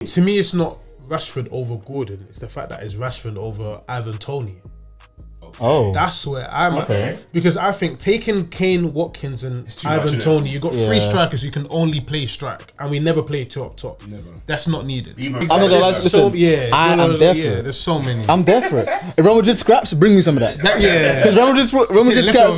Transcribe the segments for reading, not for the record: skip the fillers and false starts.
To me, it's not Rashford over Gordon. It's the fact that it's Rashford over Ivan Toni. Oh, that's where I'm at. Because I think taking Kane, Watkins, and Ivan Toni, you got 3 strikers you can only play strike, and we never play two up top. Never. That's not needed. I'm not gonna lie. Listen, I'm there for it. There's so many. I'm there for it. If Real Madrid scraps, bring me some of that. Because Real Madrid scraps.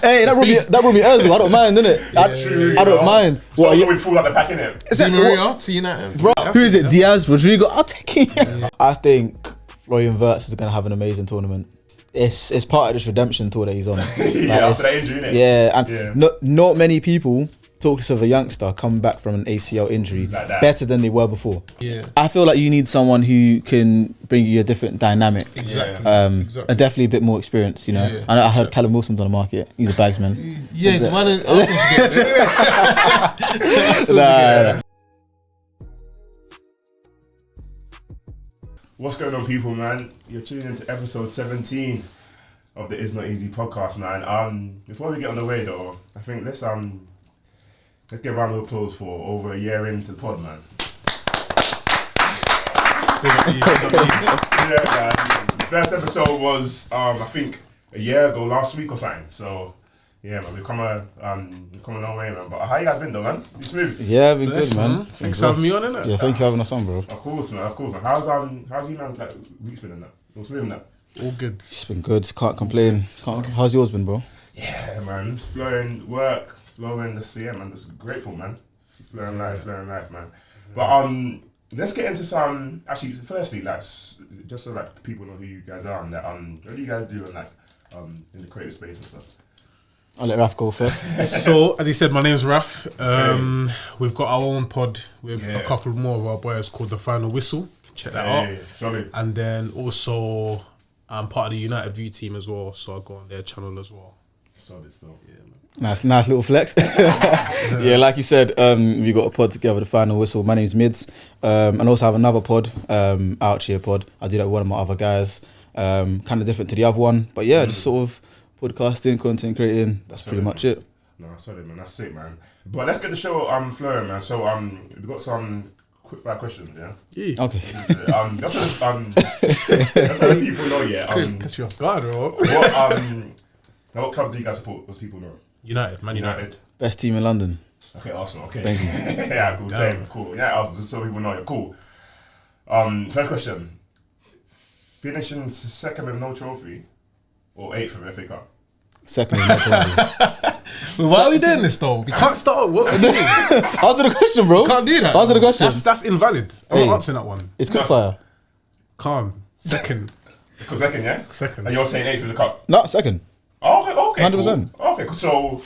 Hey, that brought me Ozil. I don't mind, innit? I don't mind. So we fall out the pack, innit? Is that Maria to United? Bro, who is it? Diaz, Rodrigo. I'll take it. I think Florian Wirtz is going to have an amazing tournament. It's part of this redemption tour that he's on. After that injury, innit? Yeah, and not many people talk to of a youngster coming back from an ACL injury like better than they were before. Yeah, I feel like you need someone who can bring you a different dynamic. Exactly. And definitely a bit more experience, you know. Yeah, I heard Callum Wilson's on the market. He's a bagsman. Yeah, the one Nah. What's going on, people, man? You're tuning into episode 17 of the It's Not Easy podcast, man. Before we get on the way, though, I think let's get a round of applause for over a year into the pod, man. Yeah, man. The first episode was, I think, a year ago, last week or something. So, yeah, man, we've come a long way, man. But how you guys been, though, man? You smooth? Yeah, been good, man. Thanks for having me on, innit? Yeah, thank you for having us on, bro. Of course, man. How's you man's weeks been in that? All smooth in that? All good. It's been good. Can't complain. How's yours been, bro? Yeah, man. Flowing work, flowing the CM, man. Just grateful, man. Flowing life, man. But let's get into some. Actually, firstly, just so people know who you guys are and that what do you guys do in the creative space and stuff? I'll let Raf go first. So, as he said, my name's Raf. We've got our own pod with a couple more of our boys called The Final Whistle. Check that out. Solid. And then also, I'm part of the United View team as well, so I go on their channel as well. Solid stuff. Yeah, man. Nice little flex. Yeah, like you said, we got a pod together, The Final Whistle. My name's Mids. And also have another pod, Out Here Pod. I do that with one of my other guys. Kind of different to the other one. But yeah, just sort of podcasting, content creating, that's pretty much it. No, sorry, man. That's it, man. But let's get the show flowing, man. So we've got some quick fire questions, yeah? Okay. That's how the people know, yeah. Couldn't catch you off guard, or what clubs do you guys support? Those people know? Man United. Best team in London. Okay, Arsenal, okay. Thank you. Yeah, cool, same, cool. Yeah, Arsenal, just so people know, you're cool. First question. Finishing second with no trophy or 8th with FA Cup? Second with no trophy. Why are we doing this though? We can't start. What do you mean? Answer the question, bro. Can't do that. Answer the question. That's invalid. I'm not answering that one. It's quickfire. Calm. Second. Second, yeah? Second. And you're saying 8th with the cup? No, second. Oh, okay. 100%. Cool. Okay, so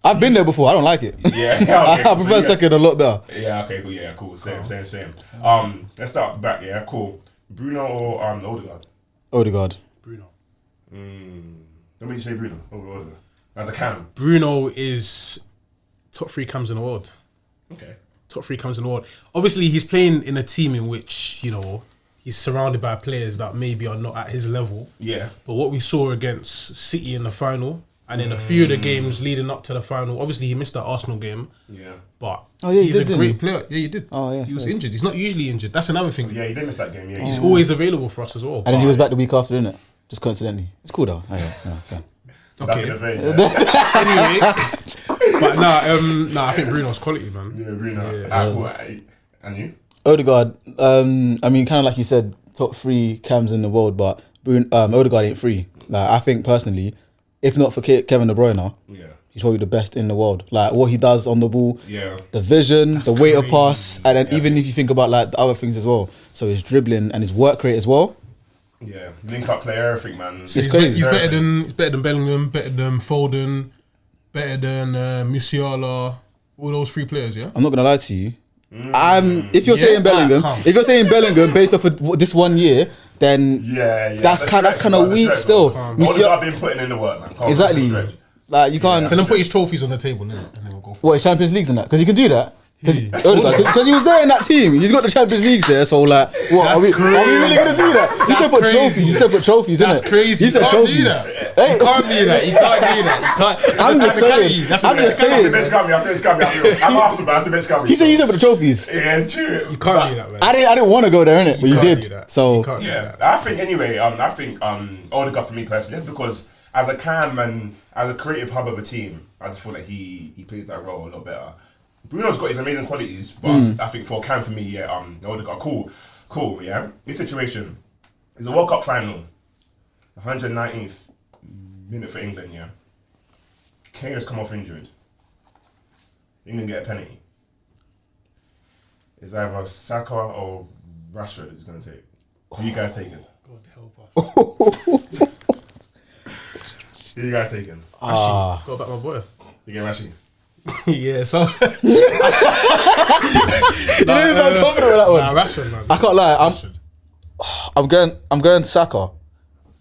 I've been there before. I don't like it. Yeah, okay, I prefer second a lot better. Yeah, okay, cool. Yeah, cool. Same. Let's start back. Yeah, cool. Bruno or Odegaard? Odegaard. Bruno. Let me say Bruno over Odegaard. As a cam. Bruno is top 3 cams in the world. Okay. Top 3 cams in the world. Obviously, he's playing in a team in which, he's surrounded by players that maybe are not at his level. Yeah. But what we saw against City in the final, and in a few of the games leading up to the final, obviously he missed that Arsenal game. Yeah. But he's a great player. Yeah, he did. Oh, yeah. He was injured. He's not usually injured. That's another thing. Yeah, he did miss that game. Yeah. He's always available for us as well. And then he was back the week after, innit? Just coincidentally. It's cool though. Yeah. Okay. Anyway. But I think Bruno's quality, man. Yeah, Bruno. Cool. And you? Odegaard, I mean, kind of like you said, top 3 cams in the world, but Odegaard ain't 3. Like, I think personally, if not for Kevin De Bruyne, he's probably the best in the world. Like, what he does on the ball, the vision, the weight of pass, and then even if you think about like the other things as well, so his dribbling and his work rate as well. Yeah, link up play, everything, man. It's crazy. He's better than Bellingham, better than Foden, better than Musiala, all those 3 players. Yeah, I'm not gonna lie to you. If you're saying Bellingham, based off of this 1 year, then that's kind of weak still. Musiala been putting in the work, man. Exactly. Like you can't. Tell him put his trophies on the table, and then we'll go. What, his Champions Leagues and that? Because he can do that. Because he was there in that team. He's got the Champions Leagues there. So are we really gonna do that? He said put trophies. He said put trophies. That's crazy. He said trophies. You can't do that. You can't do that. I'm just saying. I'm just saying. That's a bit scummy. I'm after, but that's a bit scummy. He said he's over the trophies. Yeah, true. You can't do that, man. I didn't want to go there, innit? But you did. So yeah, I think anyway. I think Odegaard for me personally, just because as a cam and as a creative hub of a team, I just feel like he plays that role a lot better. Bruno's got his amazing qualities, but I think for cam for me, yeah, Odegaard, cool, yeah. This situation is a World Cup final, 119th minute for England, yeah. Kane has come off injured. England get a penalty. It's either Saka or Rashford is going to take. Who you guys taking? God help us. Who you guys taking? Rashi. Go back my boy. You get Rashi? Yeah, so. you didn't sound confident with that one. Nah, Rashford, man. I can't lie. I'm going Saka.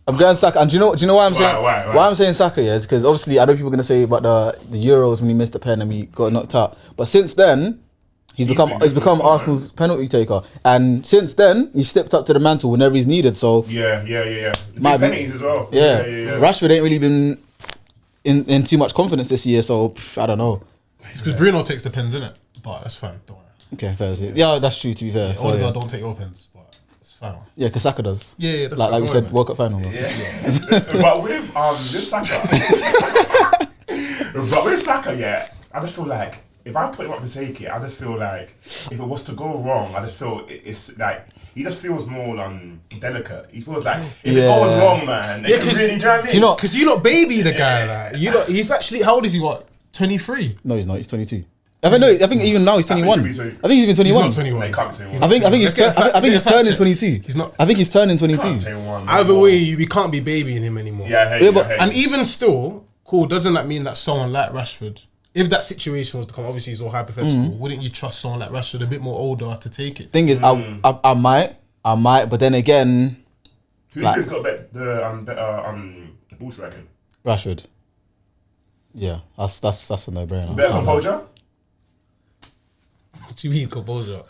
I'm going Saka, and do you know why I'm saying why I'm saying Saka? Yeah, is because obviously I know people are gonna say about the Euros when he missed the pen and we got knocked out, but since then he's become Arsenal's penalty taker, and since then he's stepped up to the mantle whenever he's needed. So yeah. Penalties as well. Yeah. Rashford ain't really been in too much confidence this year, so I don't know. It's because Bruno takes the pens, innit? But that's fine. Don't worry. Okay, fair. Yeah, that's true. To be fair, yeah, Odegaard don't take your pens, but it's fine. Yeah, because Saka does. Yeah, that's like we said, World Cup final. Yeah. But with Saka, yeah, I just feel like if I put him up to take it, I just feel like if it was to go wrong, I just feel it's like he just feels more delicate. He feels like if it goes wrong, man, it can really drive in. Do you know? Because you not baby the guy, like he's actually, how old is he? What, 23? No, he's not. He's 22. I think even now he's 21. I think he's even 21. He's not 21. I think he's turning 22. He's not. I think he's turning 22. Either way, we can't be babying him anymore. And even still, cool. Doesn't that mean that someone like Rashford, if that situation was to come, obviously it's all hypothetical, wouldn't you trust someone like Rashford a bit more older to take it? Thing is, I might, but then again, who do you think's got better ball striking? Rashford. Yeah, that's a no-brainer. Better composure. What do you mean composure?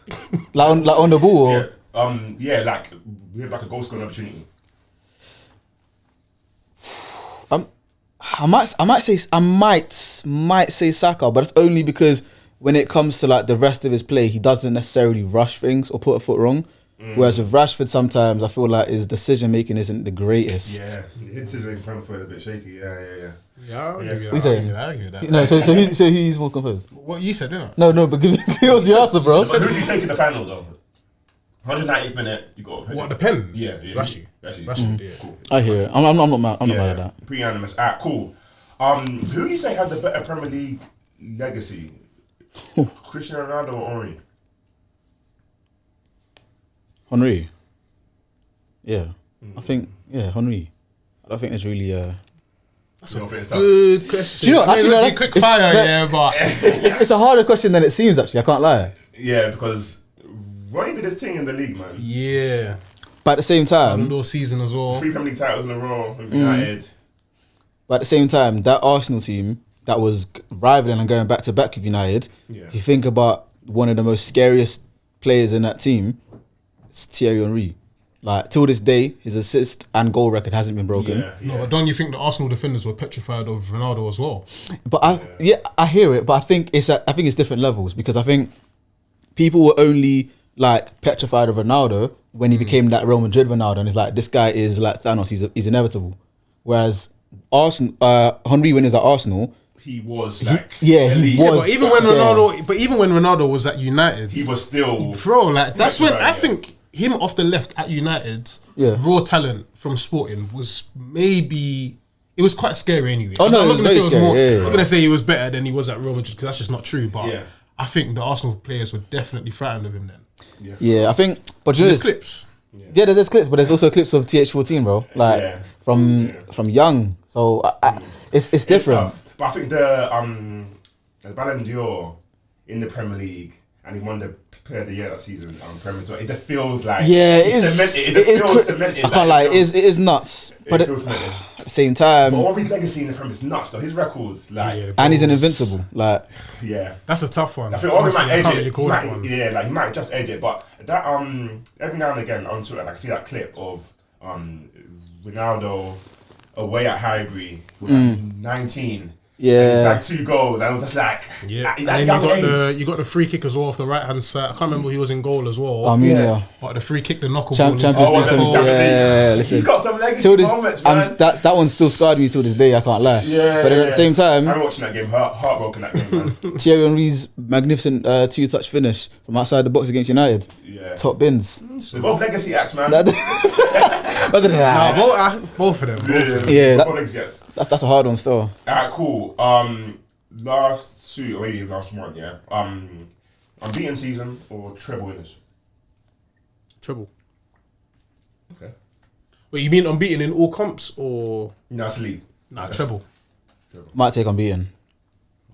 like on the ball. Or? Yeah, like we have like a goal scoring opportunity. I might say Saka, but it's only because when it comes to like the rest of his play, he doesn't necessarily rush things or put a foot wrong. Whereas with Rashford, sometimes I feel like his decision making isn't the greatest. Yeah, his decision making front foot is a bit shaky. Yeah. What you saying? No, so he's more composed. What you said, didn't No, but give us the answer, bro. But who do you take in the final though? 190th minute, you got a pen. What, the pen? Yeah. Rashford, yeah. Cool. I hear it. I'm not mad. I'm not mad at that. Pretty unanimous. Alright, cool. Who do you say has the better Premier League legacy? Cristiano Ronaldo or Henry? Henry. Yeah. I think, Henry. I don't think there's really that's a good question. Do you know, actually, quick fire, but it's a harder question than it seems, actually. I can't lie. Yeah, because Ronnie did his thing in the league, man. Yeah. But at the same time, Ballon season as well. 3 Premier League titles in a row with United. But at the same time, that Arsenal team that was rivaling and going back to back with United, if you think about one of the most scariest players in that team, it's Thierry Henry. Like, till this day, his assist and goal record hasn't been broken. No, but don't you think the Arsenal defenders were petrified of Ronaldo as well? But I hear it, but I think it's different levels, because I think people were only like petrified of Ronaldo when he became that Real Madrid Ronaldo, and it's like, this guy is like Thanos, he's inevitable. Whereas Henry, when he was at Arsenal, he was like he was. But even when Ronaldo was at United, he was still that's when I think him off the left at United, raw talent from Sporting was maybe. It was quite scary anyway. I'm not going to say he was better than he was at Real Madrid, because that's just not true. But I think the Arsenal players were definitely frightened of him then. Yeah, I think. But there's clips. Yeah, there's clips, but there's also clips of TH14, bro. Like from young. So it's different. It's but I think the Ballon d'Or in the Premier League, and he won the Player of the Year that season. Premier League. It just feels like it feels cemented. I can't lie. It is nuts. But it feels cemented. At the same time, but Henry's legacy in the Premier is nuts though. His records, like, and he's an invincible. Like, that's a tough one. I think Henry might edge it. He might just edge it. But that every now and again on Twitter, like, I see that clip of Ronaldo away at Highbury with 19. Yeah, like 2 goals, and I was just like, and then you got the free kick as well off the right hand side. I can't remember who was in goal as well. But the free kick, the knuckle ball. Champions League. Listen, he's got some legacy moments, man. That one still scarred me till this day. I can't lie. But at the same time, I'm watching that game, heartbroken that game, man. Thierry Henry's magnificent 2-touch finish from outside the box against United. Top bins. They're both legacy acts, man. Both of them. Both legacy acts. That's a hard one still. Alright, cool. Last 2, or maybe last 1, yeah. Unbeaten season or treble winners? Treble. Okay. Wait, you mean unbeaten in all comps or? No, it's a league. Nah, treble. Might take unbeaten.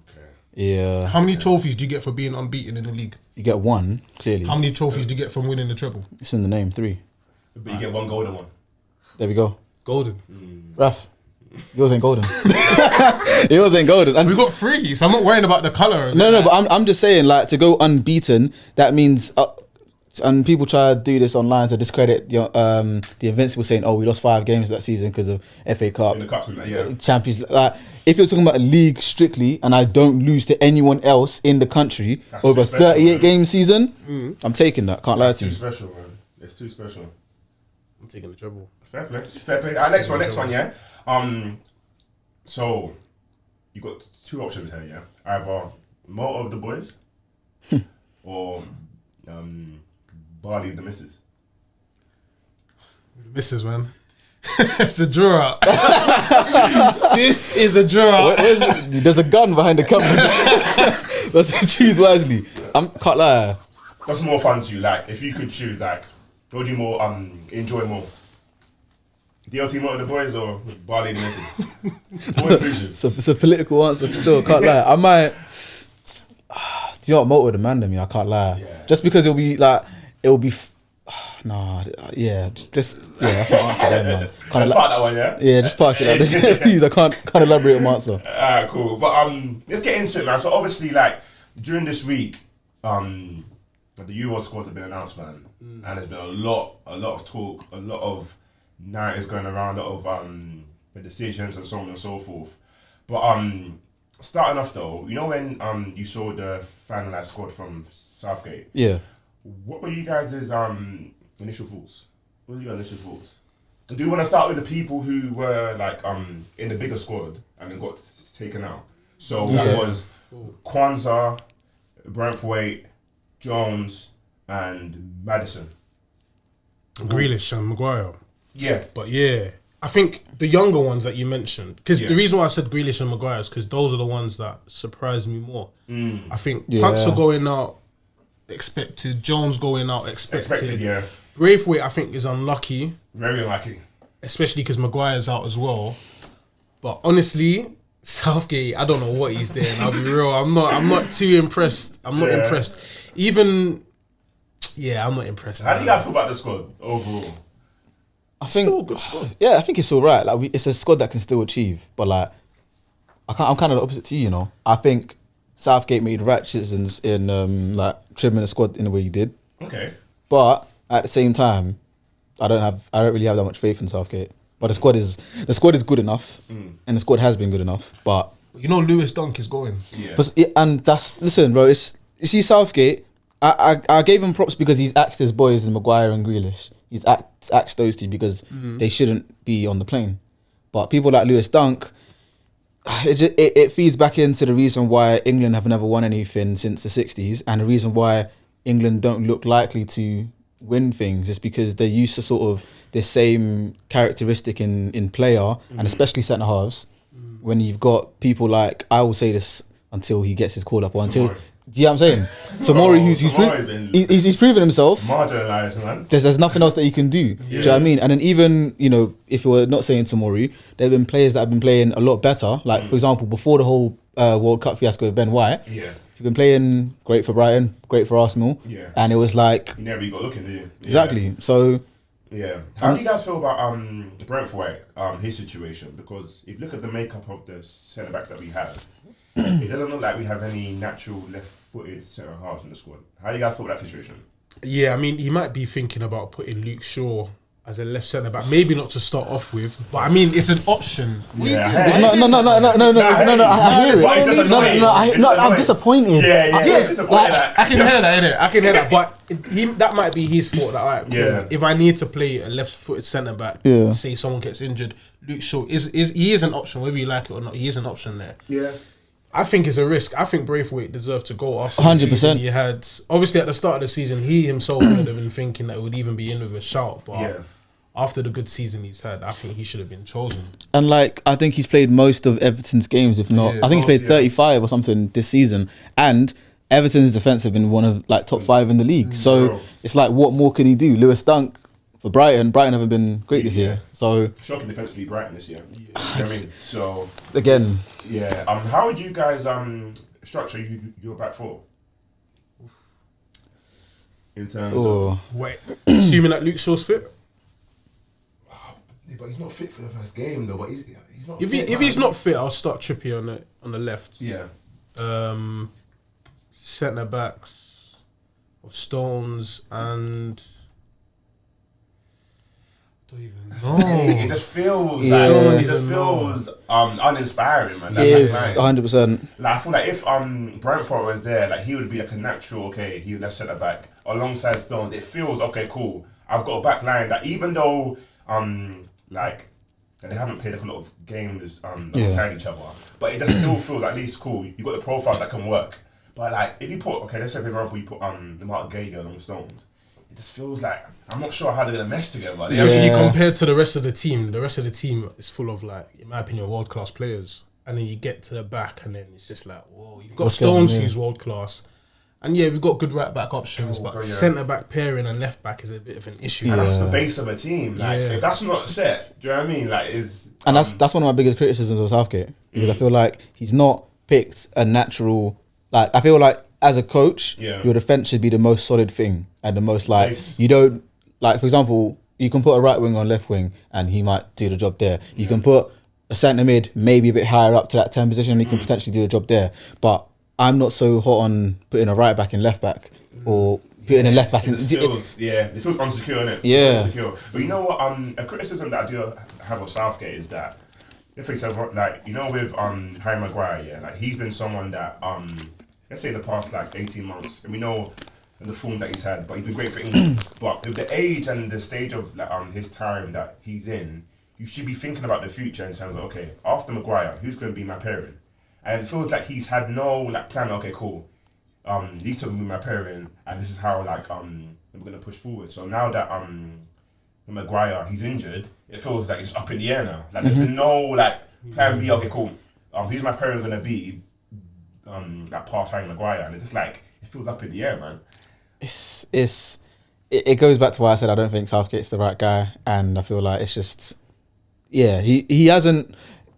Okay. Yeah. How many trophies do you get for being unbeaten in the league? You get 1, clearly. How many trophies do you get from winning the treble? It's in the name, 3. But you get 1 golden one. There we go. Golden. Raf. Yours ain't golden. Yours ain't golden. And we got 3, so I'm not worrying about the colour. No, but I'm just saying, like, to go unbeaten, that means, and people try to do this online to discredit the Invincible, saying, we lost 5 games that season because of FA Cup. In the Cups and that, Champions League. Like, if you're talking about a league strictly, and I don't lose to anyone else in the country over a 38-game season, I'm taking that. Can't lie to you. It's too special, man. It's too special. I'm taking the treble. Fair play. Next one, yeah. So you got 2 options here, yeah. Either Mo of the boys, or Barley of the missus. Missus, man. It's a draw. This is a draw. There's a gun behind the camera. Let's choose wisely. Can't lie. What's more fun to you? Like, if you could choose, like, what do you more enjoy more? DLT Mo of the boys or Barley of the missus? It's a political answer still, can't lie. I might. Do you know what, Mo would demand of me? I can't lie. Yeah. Just because it'll be. That's my answer then, man. Let's park that one, yeah? Yeah, just park it like this. Please, I can't elaborate on my answer. Alright, cool. But let's get into it, man. So obviously, like, during this week, the Euro scores have been announced, man. And there's been a lot of talk, a lot of narratives going around, a lot of the decisions and so on and so forth. But starting off though, you know when you saw the finalised squad from Southgate? Yeah. What were you guys' initial thoughts? And do you want to start with the people who were like in the bigger squad and then got taken out? So that was Kwanzaa, Brentwaite, Jones, and Maddison. Grealish and Maguire. Yeah. But yeah, I think the younger ones that you mentioned, because the reason why I said Grealish and Maguire is because those are the ones that surprised me more. I think Kwanzaa going out expected, Jones going out expected. Yeah. Braithwaite, I think, is unlucky. Very unlucky. Especially because Maguire's out as well. But honestly, Southgate, I don't know what he's doing. I'll be real. I'm not too impressed. I'm not impressed. I'm not impressed. How do you guys feel about the squad overall? I think still a good squad. Yeah, I think it's all right. Like it's a squad that can still achieve. But like, I'm kind of the opposite to you. You know, I think Southgate made right decisions in like trimming the squad in the way he did. Okay. But at the same time, I don't really have that much faith in Southgate. But the squad is good enough, and the squad has been good enough. But you know, Lewis Dunk is going. And listen, bro. You see Southgate. I gave him props because he's axed his boys in Maguire and Grealish. He's axed those two because they shouldn't be on the plane. But people like Lewis Dunk, it feeds back into the reason why England have never won anything since the 60s, and the reason why England don't look likely to win things is because they're used to sort of the same characteristic in player, and especially centre halves. When you've got people like, I will say this until he gets his call up, or until. Do you know what I'm saying? So Mori, he's proven himself. Marginalised, man. There's nothing else that he can do. Do you know what I mean? And then even, you know, if we're not saying Tomori, there have been players that have been playing a lot better. Like, for example, before the whole World Cup fiasco with Ben White, he's been playing great for Brighton, great for Arsenal. Yeah. And it was like... You never got looking, did you? Exactly. So... Yeah. How do you guys feel about Brentwaite, his situation? Because if you look at the makeup of the centre-backs that we have, it doesn't look like we have any natural left-footed centre-halves in the squad. How do you guys feel about that situation? Yeah, I mean, he might be thinking about putting Luke Shaw as a left centre back. Maybe not to start off with, but I mean, it's an option. No. I hear it. I'm disappointed. I can hear that, innit? I can hear that, but that might be his fault. That alright, cool. If I need to play a left-footed centre back, say someone gets injured, Luke Shaw he is an option, whether you like it or not. He is an option there. Yeah. I think it's a risk. I think Braithwaite deserved to go after the 100%. season he had. Obviously, at the start of the season, he himself would have been thinking that it would even be in with a shout. But after the good season he's had, I think he should have been chosen. And like, I think he's played most of Everton's games, if not. I think he's played 35 or something this season. And Everton's defence have been one of like top 5 in the league. So it's like, what more can he do? Lewis Dunk for Brighton haven't been great this year. So shocking defensively Brighton this year. You know what I mean? So again, how would you guys structure your back four? In terms of assuming that Luke Shaw's fit. But he's not fit for the first game though. But he's not. If he's not fit, I'll start Trippier on the left. Yeah. Centre backs of Stones and. Don't even know. It just feels uninspiring, man. It is 100%. Like I feel like if Brentford was there, like he would be like a natural. He would have centre back alongside Stones. It feels cool. I've got a back line that even though like they haven't played like a lot of games alongside each other, but it just still feels at least cool. You got the profile that can work. But like if you put let's say for example you put the Mark Geiger along Stones. It just feels like I'm not sure how they're gonna mesh together. Especially compared to the rest of the team is full of like, in my opinion, world class players. And then you get to the back, and then it's just like, whoa, you've got Stones who's world class, and we've got good right back options, but centre back pairing and left back is a bit of an issue. And that's the base of a team. Like if that's not set, do you know what I mean? Like that's one of my biggest criticisms of Southgate, because I feel like he's not picked a natural. Like I feel like, as a coach, your defence should be the most solid thing and the most you don't, like for example, you can put a right wing on left wing and he might do the job there. You can put a centre mid maybe a bit higher up to that 10 position and he can potentially do the job there. But I'm not so hot on putting a right back in left back or putting a left back in. It feels unsecure, innit? Yeah. Unsecure. But you know what? A criticism that I do have of Southgate is that if it's like with Harry Maguire, like he's been someone that let's say the past 18 months, and we know the form that he's had, but he's been great for England. But with the age and the stage of his time that he's in, you should be thinking about the future in terms of after Maguire, who's going to be my pairing? And it feels like he's had no plan. Okay, cool. These two will be my pairing, and this is how we're going to push forward. So now that Maguire he's injured, it feels like it's up in the air now. Like there's been no plan B. Okay, cool. Who's my pairing going to be? Past Harry Maguire, and it's just it feels up in the air, man. It goes back to why I said I don't think Southgate's the right guy, and I feel like it's just he hasn't.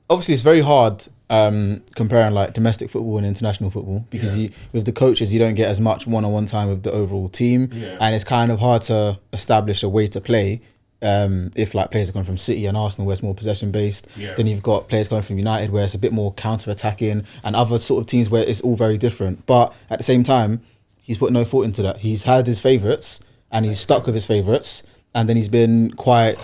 Obviously, it's very hard comparing domestic football and international football because with the coaches you don't get as much one-on-one time with the overall team, and it's kind of hard to establish a way to play. If players are coming from City and Arsenal where it's more possession based, then you've got players coming from United where it's a bit more counter-attacking, and other sort of teams where it's all very different. But at the same time, he's put no thought into that. He's had his favourites and he's stuck with his favourites, and then he's been quite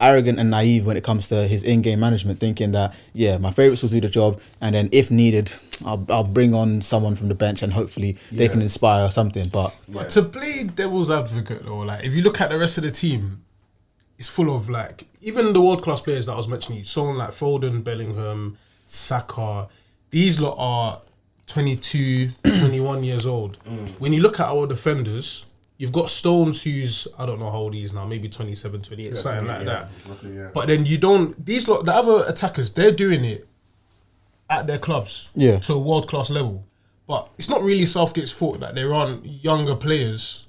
arrogant and naive when it comes to his in-game management, thinking that my favourites will do the job, and then if needed I'll bring on someone from the bench and hopefully they can inspire something. But to play devil's advocate though, if you look at the rest of the team, it's full of even the world class players that I was mentioning, someone like Foden, Bellingham, Saka. These lot are 22, 21 years old. When you look at our defenders, you've got Stones, who's I don't know how old he is now, maybe 27, 28, something like that. Roughly, But then you don't. These lot, the other attackers, they're doing it at their clubs to a world class level. But it's not really Southgate's fault that there aren't younger players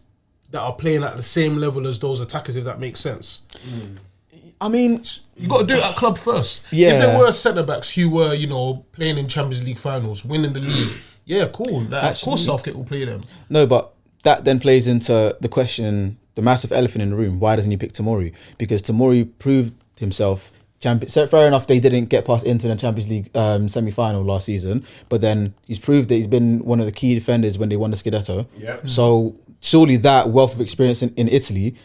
that are playing at the same level as those attackers, if that makes sense. I mean, you got to do it at club first. If there were centre-backs who were, playing in Champions League finals, winning the league, cool. Of course Southgate will play them. No, but that then plays into the question, the massive elephant in the room. Why doesn't he pick Tomori? Because Tomori proved himself So fair enough, they didn't get past into the Champions League semi-final last season, but then he's proved that he's been one of the key defenders when they won the Scudetto. Yep. So surely that wealth of experience in Italy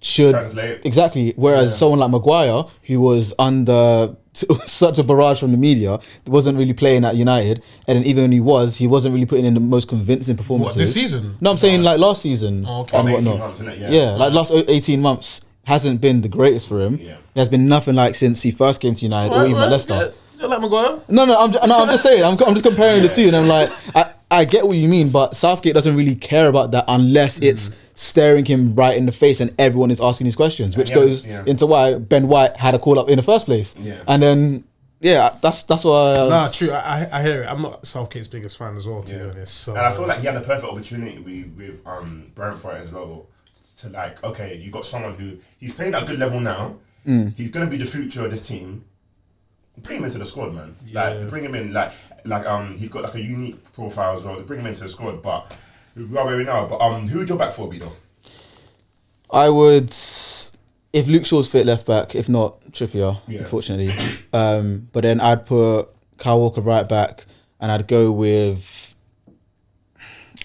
should translate. Exactly. Whereas someone like Maguire, who was under such a barrage from the media, wasn't really playing at United, and then even when he wasn't really putting in the most convincing performances. What, this season? No, I'm saying like last season. Oh, okay. And 18 whatnot. months, innit? Yeah, like last 18 months hasn't been the greatest for him. Yeah. There's been nothing like since he first came to United or even at Leicester. Yeah. You like Maguire? No, I'm just saying. I'm just comparing the two, and I'm like, I get what you mean, but Southgate doesn't really care about that unless it's staring him right in the face and everyone is asking these questions, which goes into why Ben White had a call up in the first place. Yeah. And then, that's why. Nah, true. I hear it. I'm not Southgate's biggest fan as well, to be honest. So. And I feel like he had the perfect opportunity with Brentford as well. To like, okay, you got someone who he's playing at a good level now. He's gonna be the future of this team. Bring him into the squad, man. Yeah. Like, bring him in. Like he's got like a unique profile as well. To bring him into the squad, but we are where we now. But who would your back four be though? I would, if Luke Shaw's fit left back, if not Trippier, unfortunately. But then I'd put Kyle Walker right back, and I'd go with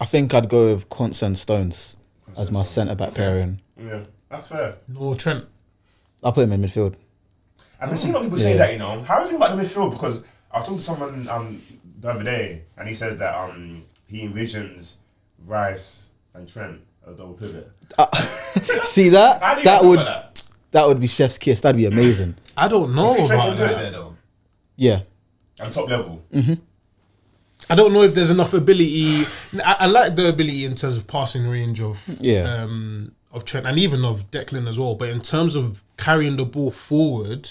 Conte and Stones as my centre back pairing. Yeah, that's fair. No, Trent. I'll put him in midfield. And there's a lot of people say that, you know. How do you think about the midfield? Because I talked to someone the other day, and he says that he envisions Rice and Trent as a double pivot. See that? How do you that would be chef's kiss. That'd be amazing. I don't know You think Trent about can do it that. there though? Yeah. At top level. I don't know if there's enough ability. I like the ability in terms of passing range of Trent and even of Declan as well. But in terms of carrying the ball forward,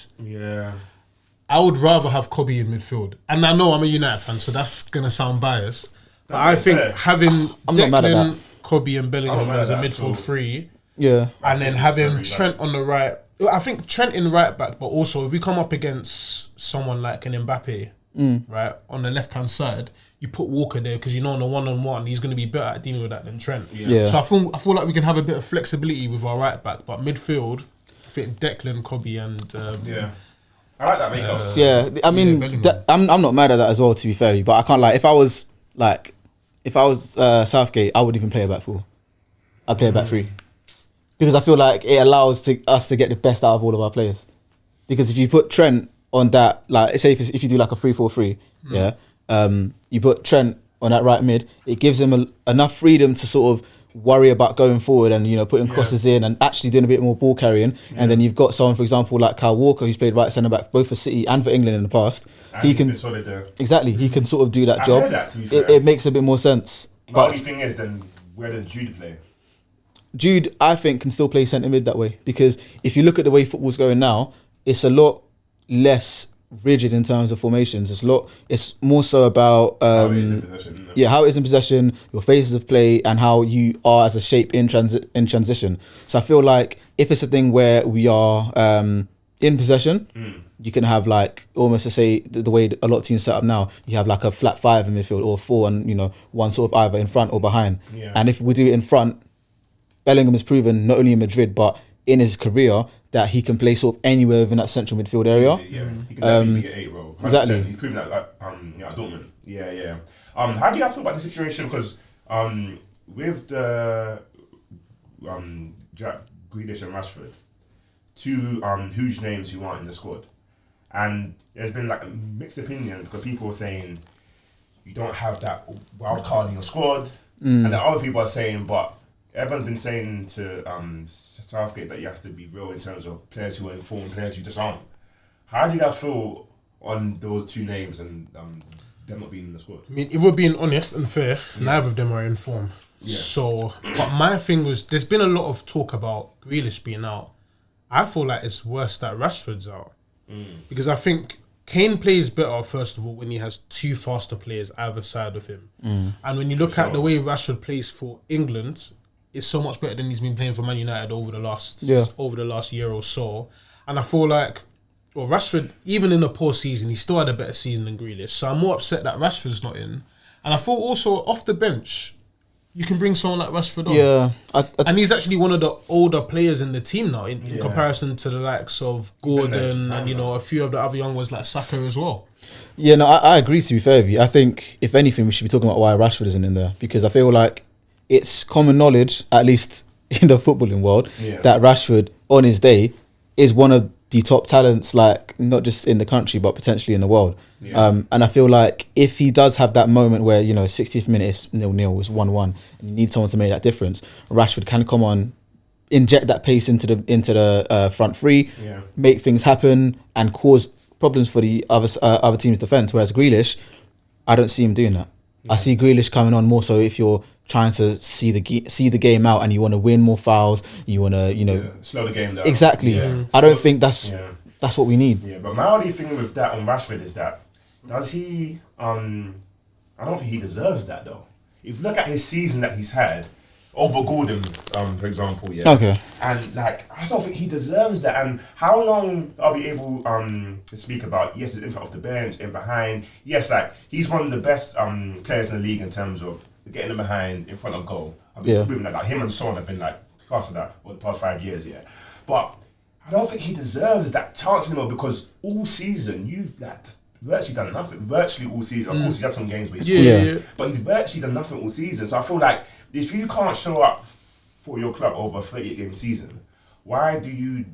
I would rather have Kobe in midfield. And I know I'm a United fan, so that's gonna sound biased. But I think having Declan, Kobe, and Bellingham as a midfield three, and then having Trent on the right. I think Trent in right back, but also if we come up against someone like an Mbappe, right, on the left hand side, you put Walker there because you know on the 1-on-1 he's going to be better at dealing with that than Trent. So I feel like we can have a bit of flexibility with our right back, but midfield, I think Declan, Kobe, and I like that makeup. I mean, I'm not mad at that as well. To be fair, but I can't lie. If I was Southgate, I wouldn't even play a back four. I'd play a back three because I feel like it allows us to get the best out of all of our players. Because if you put Trent on that, like say if you do like a 3-4-3, you put Trent on that right mid, it gives him enough freedom to sort of worry about going forward and putting crosses in and actually doing a bit more ball carrying. And then you've got someone, for example, like Kyle Walker, who's played right centre back both for City and for England in the past. And he can been solid there. Exactly, he can sort of do that I job. heard that, to be fair. It makes a bit more sense. The only thing is, then where does Jude play? Jude, I think, can still play centre mid that way because if you look at the way football's going now, it's a lot less rigid in terms of formations. It's more so about How it is in possession. how it is in possession, your phases of play, and how you are as a shape in transition. So I feel like if it's a thing where we are in possession, you can have like almost to say the way a lot of teams set up now. You have like a flat five in midfield or four, and one sort of either in front or behind. And if we do it in front, Bellingham has proven not only in Madrid but in his career that he can play sort of anywhere within that central midfield area. He can definitely be an 8 role. 100%. Exactly. He's proven that at Dortmund. How do you guys feel about the situation? Because with the Jack Grealish and Rashford, two huge names who aren't in the squad, and there's been like mixed opinions because people are saying you don't have that wild card in your squad, and then other people are saying, but everyone's been saying to Southgate that you have to be real in terms of players who are informed, players who just aren't. How do you guys feel on those two names and them not being in the squad? I mean, if we're being honest and fair, neither of them are in form. So, but my thing was, there's been a lot of talk about Grealish being out. I feel like it's worse that Rashford's out. Because I think Kane plays better, first of all, when he has two faster players either side of him. And when you look at the way Rashford plays for England, it's so much better than he's been playing for Man United over the last year or so. And I feel like, well, Rashford, even in a poor season, he still had a better season than Grealish. So I'm more upset that Rashford's not in. And I thought also, off the bench, you can bring someone like Rashford on. And he's actually one of the older players in the team now, in comparison to the likes of Gordon and, a few of the other young ones like Saka as well. Yeah, no, I agree, to be fair with you. I think, if anything, we should be talking about why Rashford isn't in there. Because I feel like it's common knowledge, at least in the footballing world that Rashford on his day is one of the top talents, like not just in the country but potentially in the world. And I feel like if he does have that moment where 60th minute is 0-0, it's 1-1, and you need someone to make that difference, Rashford can come on, inject that pace into the front three, make things happen, and cause problems for the other team's defense. Whereas Grealish, I don't see him doing that. I see Grealish coming on more so if you're trying to see the game out and you want to win more fouls, you want to slow the game down. Exactly. I don't think that's what we need. Yeah, but my only thing with that on Rashford is that does he? I don't think he deserves that though. If you look at his season that he's had over Gordon, for example, okay, and I don't think he deserves that. And how long are we able to speak about? Yes, his impact off the bench and behind. Yes, he's one of the best players in the league in terms of getting them behind in front of goal. I've been proving that. Him and Son have been class of that over the past 5 years. Yeah, but I don't think he deserves that chance anymore because all season you've virtually done nothing. Virtually all season. Of course, he's had some games where he's but he's virtually done nothing all season. So I feel like if you can't show up for your club over a 38-game season, why do you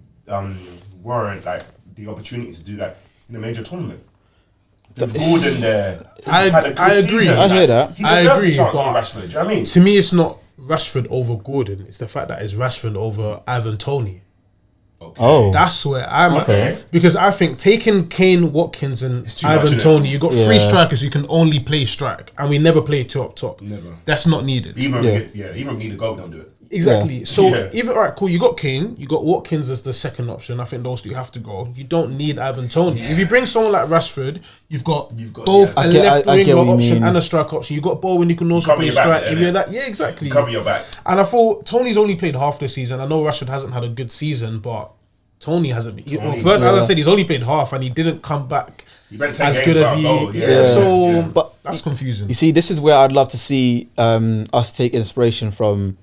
warrant the opportunity to do that in a major tournament? Gordon there. I agree. Season. I hear that. I agree. But Rashford, do you know what I mean? To me, it's not Rashford over Gordon. It's the fact that it's Rashford over Ivan Toni. Okay. Oh, that's where I'm at. Because I think taking Kane, Watkins, and Ivan Toni, you got 3 strikers who can only play strike, and we never play 2 up top. Never. That's not needed. Even need to go, don't do it. Exactly. Yeah. So even alright, cool. You got Kane, you got Watkins as the second option. I think those 2 have to go. You don't need Ivan Toni. If you bring someone like Rashford, you've got both a left winger option and a strike option. You got Bowen, you can also play strike. If you're that, exactly. Cover your back. And I thought Tony's only played half the season. I know Rashford hasn't had a good season, but Toni hasn't been. As I said, he's only played half, and he didn't come back as good as he. So, but that's confusing. You see, this is where I'd love to see us take inspiration from,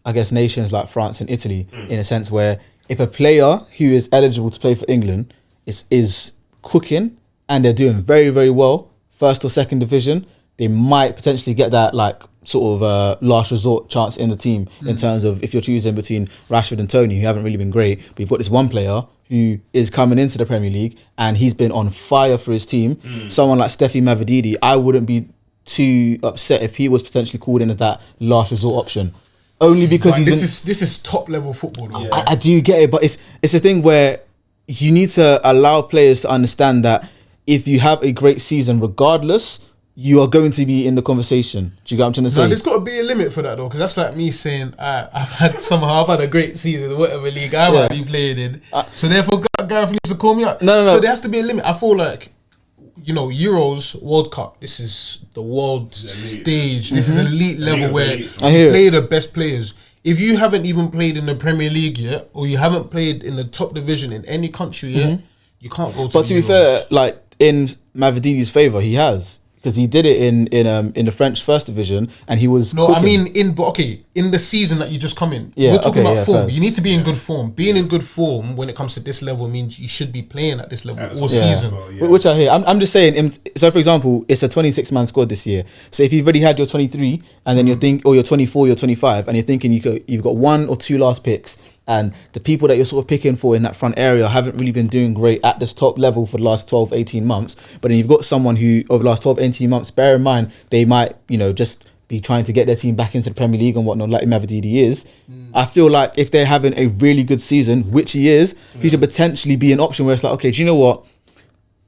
I guess, nations like France and Italy, in a sense where if a player who is eligible to play for England is cooking and they're doing very, very well, first or second division, they might potentially get that sort of last resort chance in the team in terms of if you're choosing between Rashford and Toni, who haven't really been great, but you've got this one player who is coming into the Premier League and he's been on fire for his team. Someone like Steffi Mavididi, I wouldn't be too upset if he was potentially called in as that last resort option. Only because this is top level football though. I do get it, but it's a thing where you need to allow players to understand that if you have a great season, regardless, you are going to be in the conversation. Do you get what I'm trying to say? No, there's got to be a limit for that though, because that's like me saying I've had a great season, whatever league I might be playing in. So therefore, Gareth needs to call me up. No. So there has to be a limit. I feel like, Euros, World Cup, this is the world stage. This is elite level where you play the best players. If you haven't even played in the Premier League yet, or you haven't played in the top division in any country yet, you can't go to But to be fair, in Mavididi's favour, he has. Because he did it in the French first division, and he was. No, cooking. I mean in the season that you just come in. We're talking about form. First. You need to be in good form. Being in good form when it comes to this level means you should be playing at this level all season. Which I hear. I'm just saying. So for example, it's a 26-man squad this year. So if you've already had your 23, and then you're 24, you're 25, and you're thinking you've got 1 or 2 last picks. And the people that you're sort of picking for in that front area haven't really been doing great at this top level for the last 12, 18 months. But then you've got someone who, over the last 12, 18 months, bear in mind, they might, just be trying to get their team back into the Premier League and whatnot, like Mavididi is. I feel like if they're having a really good season, which he is, he should potentially be an option where it's like, okay, do you know what?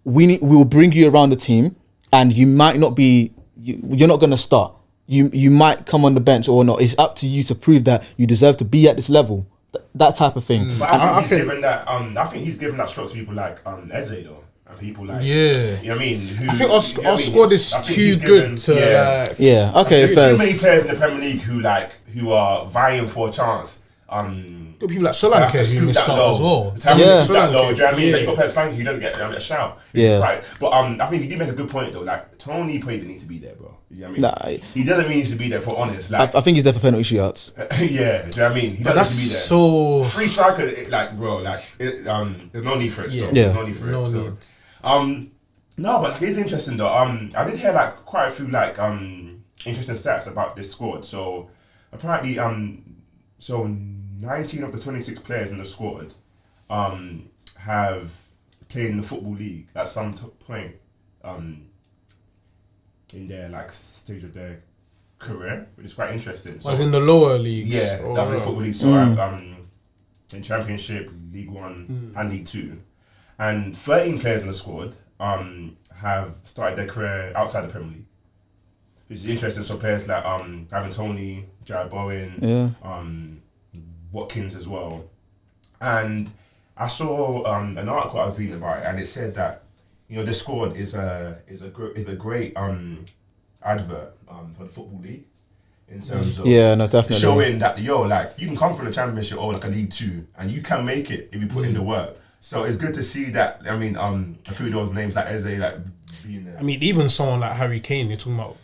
We will bring you around the team, and you might not be, you're not going to start. You might come on the bench or not. It's up to you to prove that you deserve to be at this level. That type of thing. But I think he's given that stroke to people like Eze though, and people like you know what I mean. I think our squad is too good to okay. There's too many players in the Premier League who are vying for a chance. Got people like Solanke who missed out as well. Do you know what I mean? You got players like Solanke who don't get a shout. Right. But I think you did make a good point though. Like Toni probably didn't need to be there, bro. You know what I mean? He doesn't really need to be there for honest. I think he's there for penalty shootouts. Do you know what I mean? He doesn't need to be there. So free striker, there's no need for it. Still. There's no need for it. No, but it's interesting though. I did hear quite a few interesting stats about this squad. So apparently So 19 of the 26 players in the squad have played in the Football League at some point in their like stage of their career, which is quite interesting. So, as in the lower leagues? Yeah, the Football League. So in Championship, League One and League Two. And 13 players in the squad have started their career outside the Premier League. Which is interesting. So players like Toni, Jared Bowen, Watkins as well. And I saw an article I was reading about it, and it said that this squad is a great advert for the Football League in terms of definitely showing that like you can come from the Championship or like a League Two and you can make it if you put in the work. So it's good to see that. I mean, a few of those names like Eze like being there. I mean, even someone like Harry Kane, you're talking about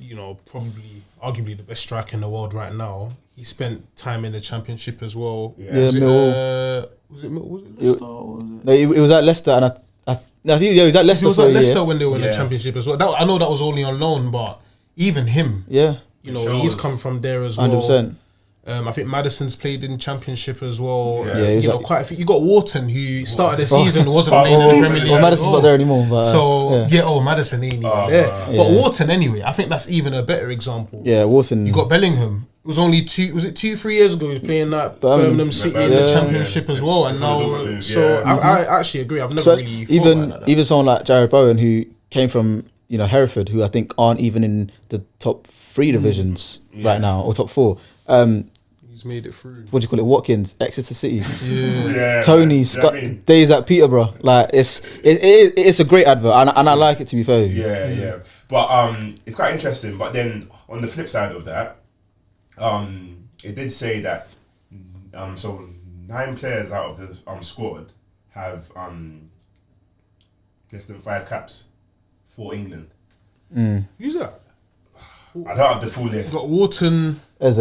probably arguably the best striker in the world right now. He spent time in the Championship as well. Was it Leicester? No, it was at Leicester, and it was at Leicester. It was at Leicester when they were in the Championship as well. I know that was only on loan, but even him, he's come from there as well. 100%. I think Maddison's played in Championship as well. Quite a few. You got Wharton, who started the season wasn't amazing in the Premier League. Well, Maddison's not there anymore. But, Maddison ain't even there. But Wharton anyway, I think that's even a better example. Yeah, Wharton. You got Bellingham. It was only 2-3 years ago he was playing that Birmingham City in the Championship as well, and now I actually agree. I've never really thought even someone like Jared Bowen, who came from Hereford, who I think aren't even in the top 3 divisions right now, or top 4. He's made it through. What do you call it? Watkins, Exeter City. Toni, days at Peterborough. Like it's a great advert, and I like it, to be fair. Yeah. But it's quite interesting. But then on the flip side of that, it did say that so 9 players out of the squad have less than 5 caps for England. Who's that? I don't have the full list. Got Wharton, Eze.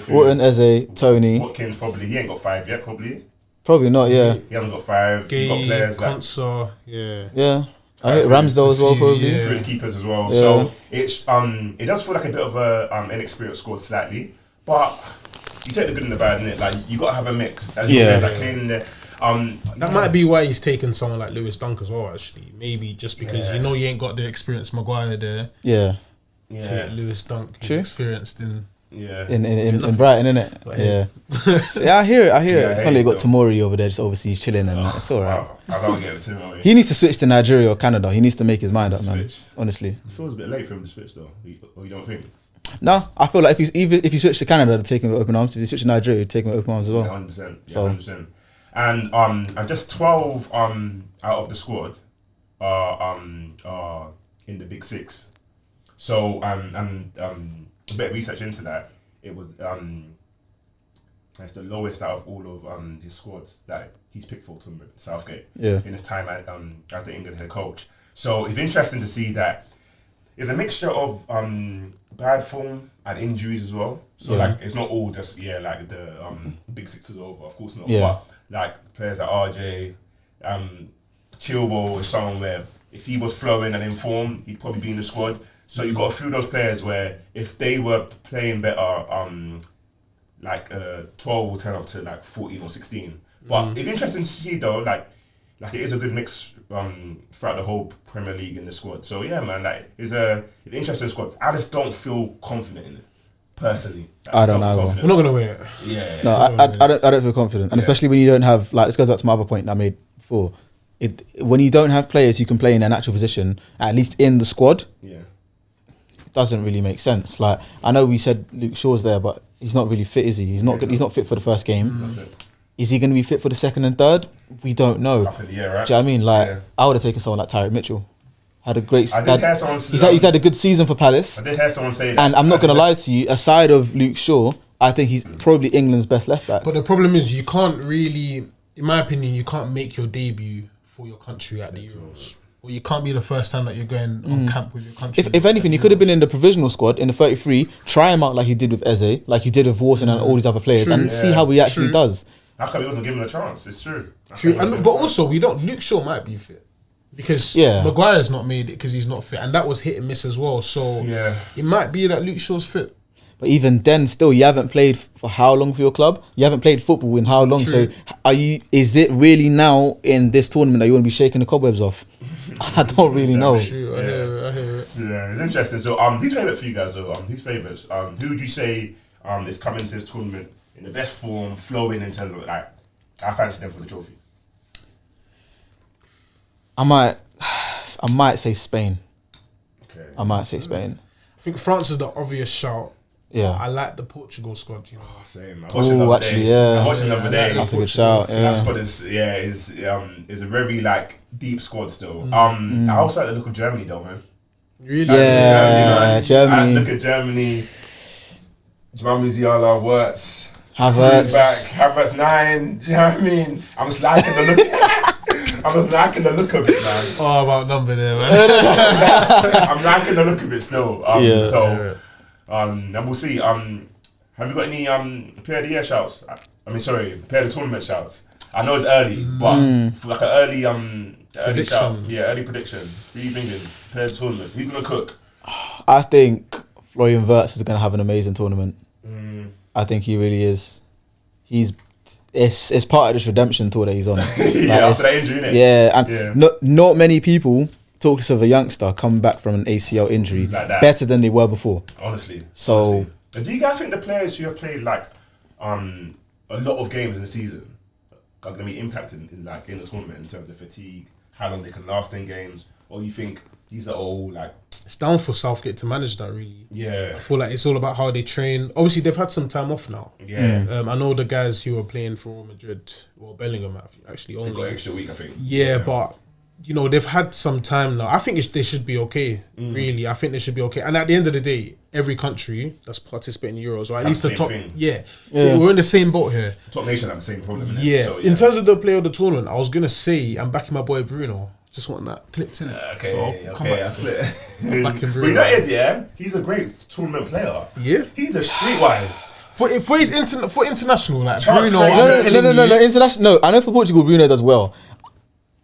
Wharton, Eze, Toni. Watkins probably. He ain't got 5 yet. Probably not. Yeah. He hasn't got 5. Gay, got players Konsa, Yeah. I hit Ramsdale as well, probably. Through the keepers as well. So it's it does feel like a bit of a inexperienced squad slightly, but you take the good and the bad in it. Like you got to have a mix. And there's like Kane in there. That might be why he's taken someone like Lewis Dunk as well. Actually, maybe just because you ain't got the experience Maguire there. Yeah. Take Lewis Dunk, who's experienced in Brighton, innit? Yeah. I hear it. It's not like you got Tomori over there just overseas chilling, and it's alright. I don't get it to him. He needs to switch to Nigeria or Canada. He needs to make his mind up, man. Honestly, it feels a bit late for him to switch though. Or you don't think? No, I feel like if you switch to Canada, they'll take him with open arms. If you switch to Nigeria, they'll take him with open arms as well. 100%. 100%. And just 12 out of the squad are in the Big 6. So a bit of research into that, it was it's the lowest out of all of his squads that he's picked for Southgate in his time as the England head coach. So it's interesting to see that it's a mixture of bad form and injuries as well. So like it's not all just like the Big 6 is over, of course not. But like players like RJ, Chilwell is someone where if he was flowing and in form, he'd probably be in the squad. So you got a few of those players where if they were playing better, 12 will turn up to like 14 or 16. But it's interesting to see though, like it is a good mix throughout the whole Premier League in the squad. So yeah, man, like it's an interesting squad. I just don't feel confident in it personally. I don't know. We're not gonna win it. Yeah. No, I don't feel confident, and especially when you don't have this goes back to my other point that I made before. When you don't have players who can play in their natural position, at least in the squad. Yeah. Doesn't really make sense. Like I know we said Luke Shaw's there, but he's not really fit, is he? He's not fit for the first game. Is he going to be fit for the second and third? We don't know. Right? Do you know what I mean? Like I would have taken someone like Tyreek Mitchell. Had a great. He's had a good season for Palace. I did hear someone say that. And I'm not going to lie to you. Aside of Luke Shaw, I think he's probably England's best left back. But the problem is, you can't really, in my opinion, you can't make your debut for your country at the Euros. Or you can't be the first time that you're going on camp with your country. If anything, he could have been in the provisional squad in the 33, try him out like he did with Eze, like he did with Wharton and all these other players, and see how he actually does. How come he wasn't given a chance? It's true. But also, Luke Shaw might be fit. Because Maguire's not made it because he's not fit. And that was hit and miss as well. So it might be that Luke Shaw's fit. But even then, still, you haven't played for how long for your club? You haven't played football in how long? True. So is it really now in this tournament that you want to be shaking the cobwebs off? I don't really know. True. I hear it. Yeah, it's interesting. So these favourites for you guys though, these favourites, who would you say is coming to this tournament in the best form, flowing in terms of like, I fancy them for the trophy? I might say Spain. Okay. I might say Spain. I think France is the obvious shout. Yeah. I like the Portugal squad. You know. Same. Oh, actually, yeah. I watched it the other day. That's a good shout. So Yeah. that squad is a very like deep squad still. I also like the look of Germany though, man. Really? Yeah, Germany. I look at Germany. Jamal Musiala, Wirtz, Havertz. Havertz 9. Do you know what I mean? I'm just liking the look. I'm just liking the look of it, man. Oh, about number there, man. I'm liking the look of it still. And we'll see. Have you got any player of the year shouts? Player of the tournament shouts. I know it's early, but for like an early shout. Yeah, early prediction. Who are you thinking? Player of the tournament. Who's gonna cook? I think Florian Wirtz is gonna have an amazing tournament. I think he really is. It's part of this redemption tour that he's on. Yeah, after that injury, innit? Yeah, and not many people talk of a youngster coming back from an ACL injury like that better than they were before. Honestly. So, do you guys think the players who have played like a lot of games in the season are going to be impacted in the tournament in terms of fatigue, how long they can last in games, or you think these are all like? It's down for Southgate to manage that, really. Yeah. I feel like it's all about how they train. Obviously, they've had some time off now. Yeah. I know the guys who are playing for Real Madrid, well, Bellingham actually only. They got an extra week, I think. Yeah, but you know, they've had some time now. I think they should be okay, really. I think they should be okay. And at the end of the day, every country that's participating in Euros, or at least the top, we're in the same boat here. Top nation have the same problem. Innit? Yeah. So, In terms of the player of the tournament, I was gonna say I'm backing my boy Bruno. Just want that clips in it. Okay, so I'll come back to this. I'm backing Bruno. But you know what it is, he's a great tournament player. Yeah. He's a streetwise. For international, like Chance Bruno. No, international. No, I know for Portugal, Bruno does well.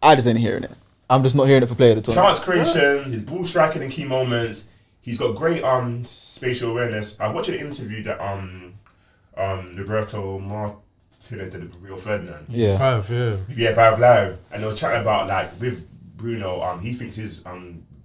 I just ain't hearing it. I'm just not hearing it for player of the tournament. Chance creation, his ball striking in key moments. He's got great spatial awareness. I was watching an interview that Roberto Martinez did with Rio Ferdinand. Yeah. 5, yeah. Yeah, 5 Live. And they were chatting about like with Bruno, he thinks his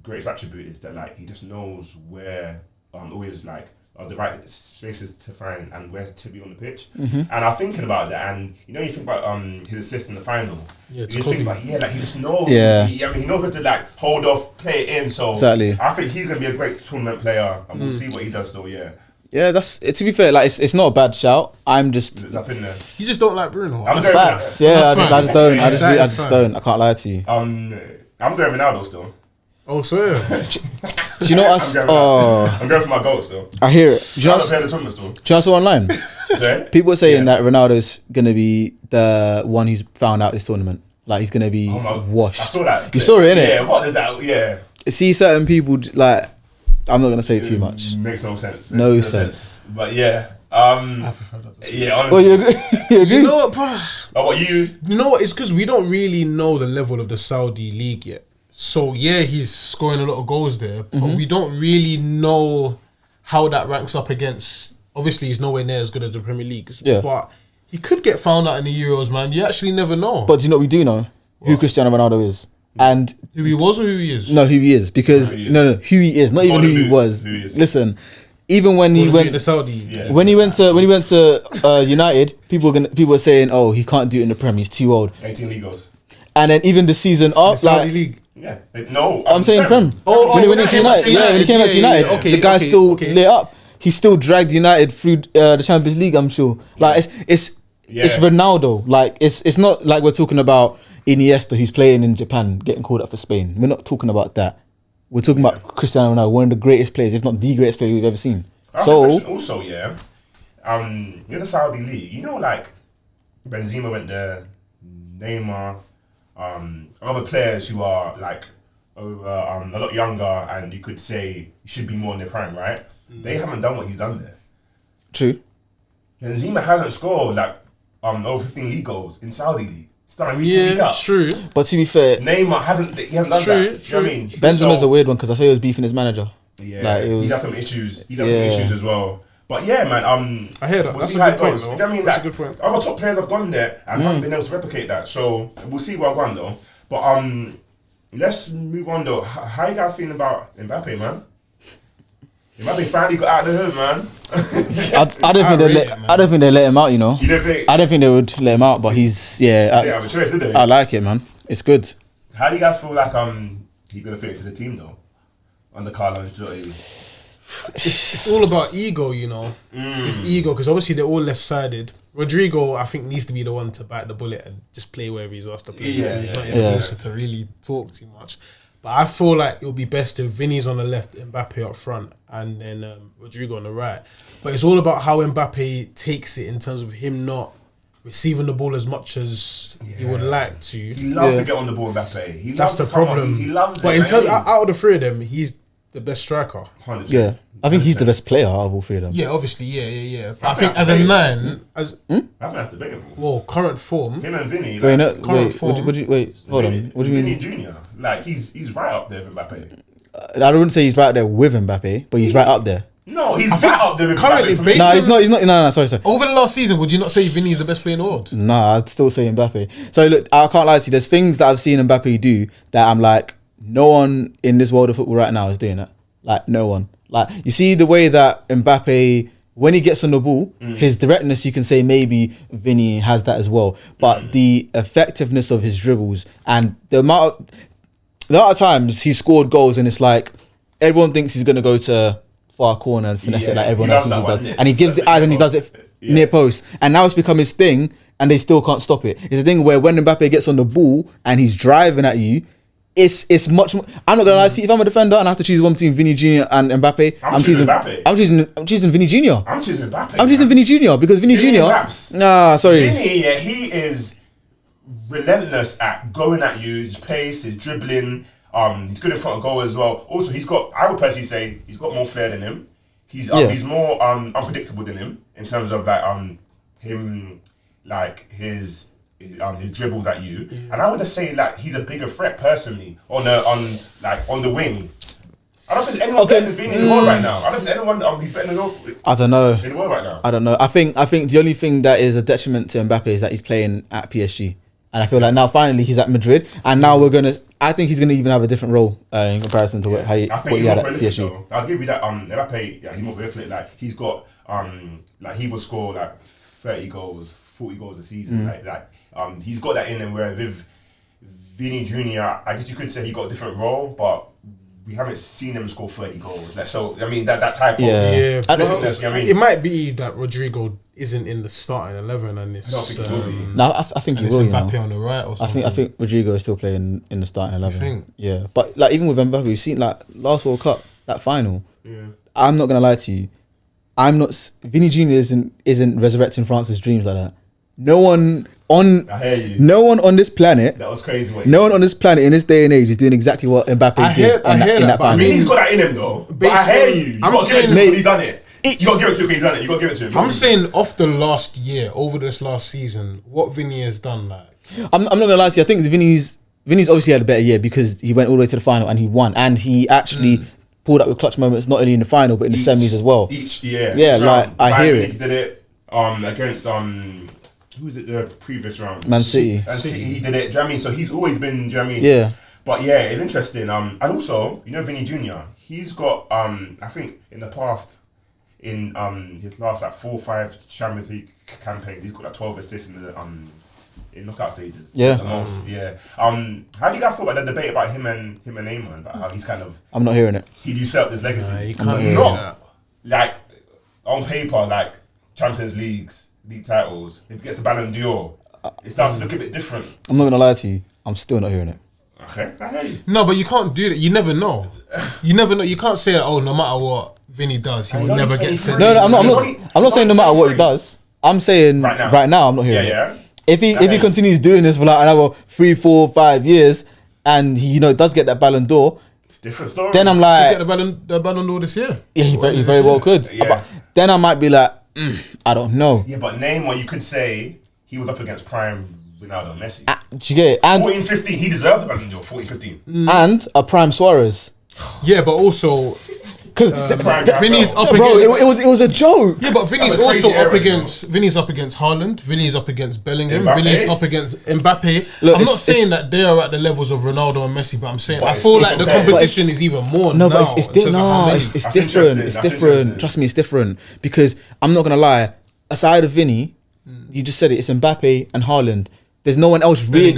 greatest attribute is that like he just knows where always like the right spaces to find and where to be on the pitch. And I'm thinking about that, and you think about his assist in the final. Yeah, you think about he just knows. Yeah. He knows how to like hold off, play it in. So exactly. I think he's gonna be a great tournament player, and we'll see what he does though. Yeah. Yeah, that's to be fair. Like it's not a bad shout. I'm just It's up in there. You just don't like Bruno. That's facts. Yeah, I just don't. I just don't. I can't lie to you. I'm going Ronaldo still. Oh, so yeah. Do you know us? I'm going for my goal still. I hear it. Do you know the tournament still? what's online? Sorry? People are saying that Ronaldo's gonna be the one who's found out this tournament. Like he's gonna be washed. I saw that. You saw it, innit? Yeah. What is that? Yeah. See certain people like. I'm not gonna say too much. Makes no sense. No sense. But yeah. I prefer that. Yeah. Honestly. Oh, you agree? You agree? You know what, bro? Oh, what you? You know what? It's because we don't really know the level of the Saudi league yet. So yeah, he's scoring a lot of goals there, but we don't really know how that ranks up against. Obviously, he's nowhere near as good as the Premier League. Yeah. But he could get found out in the Euros, man. You actually never know. But do you know what we do know? Who Cristiano Ronaldo is. And who he was or who he is? No, who he is. Because no, who he is. Not even who he was. Who he is. Listen, even when he went to Saudi, when he went to United, people were saying, "Oh, he can't do it in the Prem. He's too old." 18 league goals. And then even the season up, Saudi league. Yeah, no. I'm saying Prem. When he went to United, when he came back to United, the guy still lit up. He still dragged United through the Champions League. I'm sure. Like it's Ronaldo. Like it's not like we're talking about Iniesta, who's playing in Japan, getting called up for Spain. We're not talking about that. We're talking about Cristiano Ronaldo, one of the greatest players, if not the greatest player we've ever seen. Also, the Saudi league, like Benzema went there, Neymar, other players who are like over a lot younger, and you could say should be more in their prime, right? They haven't done what he's done there. True. Benzema hasn't scored like over 15 league goals in Saudi league. True. But to be fair, Neymar hasn't done that. You know what I mean? Benzema's a weird one because I saw he was beefing his manager. Yeah, he had some issues. He had some issues as well. But yeah, man, I hear that. We'll That's see a how good it point, goes. though. You know what I mean? That's Like, a good point. Our top players have gone there and haven't been able to replicate that. So we'll see where I go on though. But let's move on though. How you guys feeling about Mbappe, man? Mbappe finally got out of the hood, man. I don't think they let him out. You know. You don't think? I don't think they would let him out, but he's I like it, man. It's good. How do you guys feel like he's gonna fit into the team though? Under Carlo Ancelotti. It's all about ego, you know. It's ego because obviously they're all left-sided. Rodrigo, I think, needs to be the one to bite the bullet and just play wherever he's asked to play. He's not in a position to really talk too much. But I feel like it would be best if Vini's on the left, Mbappe up front, and then Rodrigo on the right. But it's all about how Mbappe takes it in terms of him not receiving the ball as much as he would like to. He loves to get on the ball, Mbappe. That's the problem. He loves it. But in terms out of the three of them, he's the best striker. 100%. Yeah, I think he's the best player out of all three of them. Yeah, obviously, yeah. But I think as a nine, I think that's debatable. Well, current form. Him and Vini. Hold on. What do you mean? Vini Jr. Like he's right up there with Mbappe. I wouldn't say he's right there with Mbappe, but he's right up there. No, he's right up there with currently Mbappe. No, he's not. No, sorry. Over the last season, would you not say Vini's the best player in the world? Nah, I'd still say Mbappe. So look, I can't lie to you. There's things that I've seen Mbappe do that I'm like, no one in this world of football right now is doing that. Like, no one. Like, you see the way that Mbappe, when he gets on the ball, his directness, you can say maybe Vini has that as well. But the effectiveness of his dribbles and the amount of times he scored goals and it's like, everyone thinks he's going to go to far corner and finesse it like everyone else does. And he gives the eyes and he does it near post. And now it's become his thing and they still can't stop it. It's a thing where when Mbappe gets on the ball and he's driving at you, it's much more. I'm not gonna lie to you. If I'm a defender and I have to choose one between Vini Jr. and Mbappe, I'm choosing Mbappe. I'm choosing Vini Jr. I'm choosing Mbappe. I'm choosing Vini Jr. because Vini Jr. Nah, sorry. Vini, he is relentless at going at you. His pace, his dribbling. He's good in front of goal as well. Also, I would personally say he's got more flair than him. He's more unpredictable than him in terms of like him like his dribbles at you, and I would just say like he's a bigger threat personally on the wing. I don't think anyone's better than Vini in the world right now. I don't think anyone he's better than I don't know. In the world right now. I don't know. I think the only thing that is a detriment to Mbappe is that he's playing at PSG, and I feel like now finally he's at Madrid, and now I think he's gonna even have a different role in comparison to what he had at PSG. Though. I'll give you that. Mbappe, he's more prolific. Like he's got like he will score like 30 goals, 40 goals a season. He's got that in him. Where with Vini Jr., I guess you could say he got a different role, but we haven't seen him score 30 goals. Like, so I mean that type of prolificness. You know what I mean? It might be that Rodrigo isn't in the starting 11, and it's. I don't think he will be. No, I think he will. Mbappe on the right or something. I think Rodrigo is still playing in the starting 11. You think? Yeah, but like even with Mbappe, we've seen like last World Cup, that final. Yeah. I'm not gonna lie to you. Vini Jr. isn't resurrecting France's dreams like that. No one on this planet. That was crazy. No one on this planet in this day and age is doing exactly what Mbappe did in that final. I mean, he's got that in him though. But I hear you. I'm saying he done it. You gotta give it to him. He's done it. You gotta give it to him. I'm saying off the last year, over this last season, what Vini has done, like. I'm not gonna lie to you. I think Vini's obviously had a better year because he went all the way to the final and he won, and he actually pulled up with clutch moments not only in the final but in the semis as well. I hear it. He did it against who was it the previous round? Man City. And City, he did it. Do you know what I mean? So he's always been. Do you know what I mean? Yeah. But yeah, it's interesting. And also, you know, Vini Jr. He's got I think in the past, in his last like 4 or 5 Champions League campaigns, he's got like 12 assists in the in knockout stages. Yeah. The most. Yeah. How do you guys feel about the debate about him and Neymar? Like how he's kind of. I'm not hearing it. He usurped his legacy. You can't hear that. Like on paper, like Champions League titles. If he gets the Ballon d'Or, it starts to look a bit different. I'm not gonna lie to you. I'm still not hearing it. Okay, I hear you. No, but you can't do that. You never know. You never know. You can't say, no matter what Vini does, he will never get to. No, I'm not saying no matter what he does. I'm saying right now I'm not hearing it. If he continues doing this for like another 3, 4, 5 years, and he does get that Ballon d'Or, it's a different story. Then I'm like, get the Ballon d'Or this year. Yeah, he very well could. Yeah. But then I might be like, I don't know. Yeah, but Neymar, you could say he was up against prime Ronaldo and Messi. Do you get it? And 14-15, he deserved the Ballon d'Or. 14-15, and a prime Suarez. Yeah, but also because Vinny's up bro, against. it was a joke. Yeah, but Vinny's also up against. Vinny's up against Haaland. Vinny's up against Bellingham. Mbappe. Vinny's up against Mbappe. Look, I'm not saying that they are at the levels of Ronaldo and Messi, but I'm saying I feel like the okay. competition is even more No, now. but it's different. It's different. Trust me, it's different because I'm not gonna lie. Aside of Vinny, you just said it. It's Mbappe and Haaland. There's no one else really.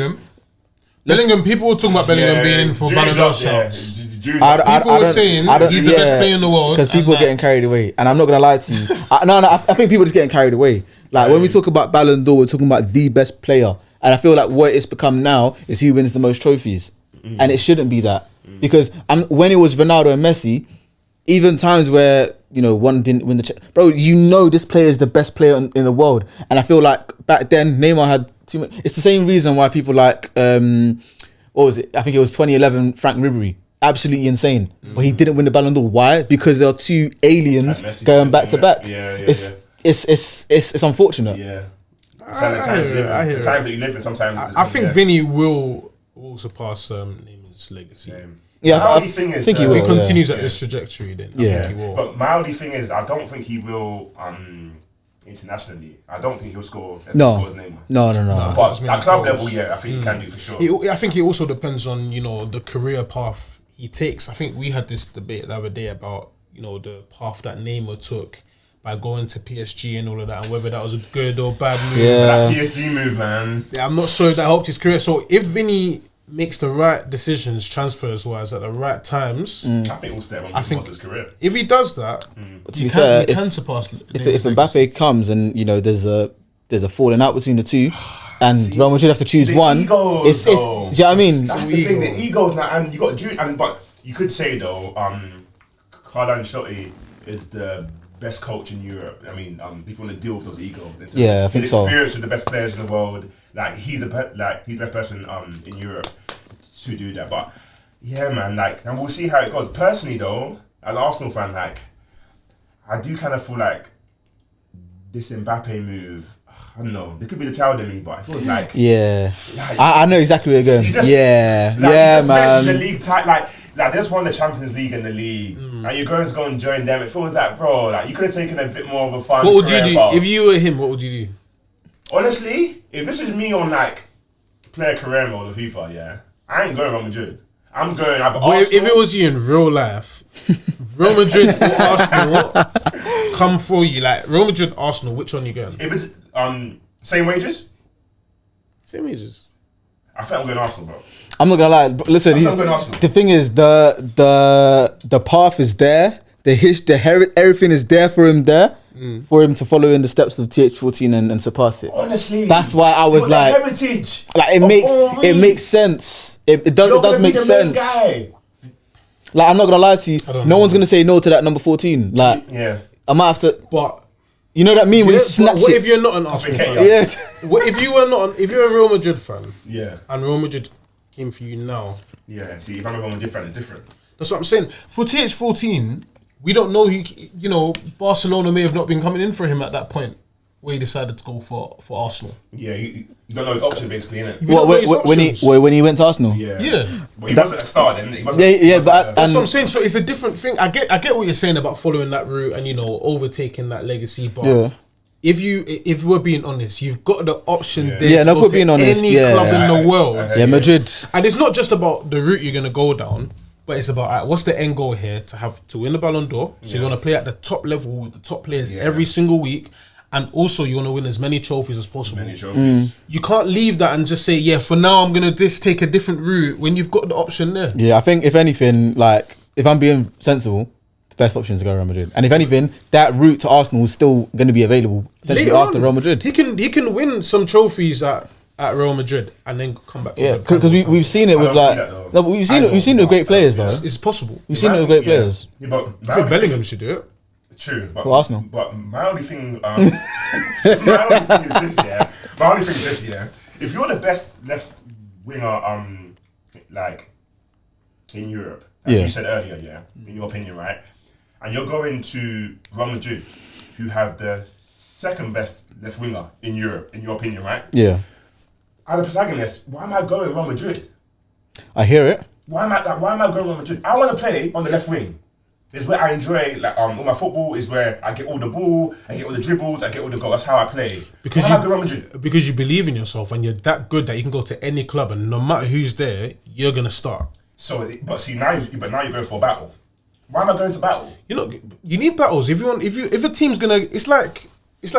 Bellingham, people were talking about Bellingham being in for Ballon d'Or shouts. People were saying he's the best player in the world. Because people are getting carried away. And I'm not going to lie to you. I think people are just getting carried away. Like, when we talk about Ballon d'Or, we're talking about the best player. And I feel like what it's become now is who wins the most trophies. And it shouldn't be that. Because when it was Ronaldo and Messi, even times where, one didn't win the... Bro, this player is the best player in the world. And I feel like back then, Neymar had too much... It's the same reason why people like... what was it? I think it was 2011 Frank Ribery. Absolutely insane. But he didn't win the Ballon d'Or. Why? Because there are two aliens going back to back. It's unfortunate. Yeah. I hear the times that you live in sometimes... I think Vini will surpass Neymar's legacy. Yeah, my only thing is, think he will. If he continues at this trajectory, then I think he will. But my only thing is, I don't think he will internationally. I don't think he'll score as Neymar. No. But at club level, I think he can do for sure. I think it also depends on the career path he takes. I think we had this debate the other day about the path that Neymar took by going to PSG and all of that, and whether that was a good or bad move. Yeah, that PSG move, man. Yeah, I'm not sure if that helped his career. So if Vini makes the right decisions transfers wise at the right times, I think we'll stay on his career. If he does that, he can surpass. If Mbappe comes and there's a falling out between the two, and Real Madrid have to choose one, it's do you know what I mean? That's the thing. The egos now, and you got Jude. But you could say though, Carlo Ancelotti is the best coach in Europe. I mean, if you want to deal with those egos, I think his experience with the best players in the world. Like he's the best person in Europe to do that. But yeah, man, and we'll see how it goes. Personally, though, as an Arsenal fan, I do kind of feel like this Mbappe move. I don't know. There could be the child in me, but I feel like I know exactly where you're going. Man. The league they just won the Champions League in the league. You're going to go and join them. It feels like, bro, you could have taken a bit more of a fun. What would you do if you were him? What would you do? Honestly, if this is me on player career mode of FIFA, I ain't going Real Madrid. I'm going either Arsenal. If it was you in real life, Real Madrid or Arsenal come for you. Real Madrid, Arsenal, which one you going? If it's same wages? Same wages. I think I'm going Arsenal, bro. I'm not gonna lie. Listen, the thing is, the path is there. Everything is there for him for him to follow in the steps of TH14 and surpass it. Honestly, that's why I was like, heritage. It makes sense. It does make sense. Guy. I'm not gonna lie to you. No one's gonna say no to that number 14. I might have to. But you know that meme when you snatch what it? if you're not an Arsenal fan? Yeah. What if you were not? If you're a Real Madrid fan? Yeah. And Real Madrid came for you now. Yeah. See, if I'm a Real Madrid fan, it's different. That's what I'm saying. For TH14, we don't know Barcelona may have not been coming in for him at that point where he decided to go for Arsenal. Yeah, you don't know his option basically, innit? When he went to Arsenal? Yeah. But he wasn't a star then. But that's what I'm saying. So it's a different thing. I get what you're saying about following that route and overtaking that legacy. But if we're being honest, you've got the option there to go to any club in the world. Madrid. And it's not just about the route you're gonna go down. But it's about what's the end goal here to win the Ballon d'Or. So you want to play at the top level with the top players every single week, and also you want to win as many trophies as possible. You can't leave that and just say, for now I'm gonna just take a different route when you've got the option there. Yeah, I think if anything, if I'm being sensible, the best option is to go Real Madrid. And if anything, that route to Arsenal is still going to be available potentially after Real Madrid. He can win some trophies at Real Madrid and then come back to because we've seen it with we've seen it with great players though. It's possible. We've seen it with great players. Yeah, but I think Bellingham should do it. True, but Arsenal. But my only thing, my only thing is this. If you're the best left winger, in Europe, as you said earlier, in your opinion, right, and you're going to Real Madrid, who have the second best left winger in Europe, in your opinion, right? Yeah. As a protagonist, why am I going Real Madrid? I hear it. Why am I going Real Madrid? I want to play on the left wing. It's where I enjoy, like, all my football is where I get all the ball, I get all the dribbles, I get all the goals. That's how I play. Because you believe in yourself and you're that good that you can go to any club and no matter who's there, you're gonna start. So, but see now you're going for a battle. Why am I going to battle? You know, you need battles. If a team's gonna, it's like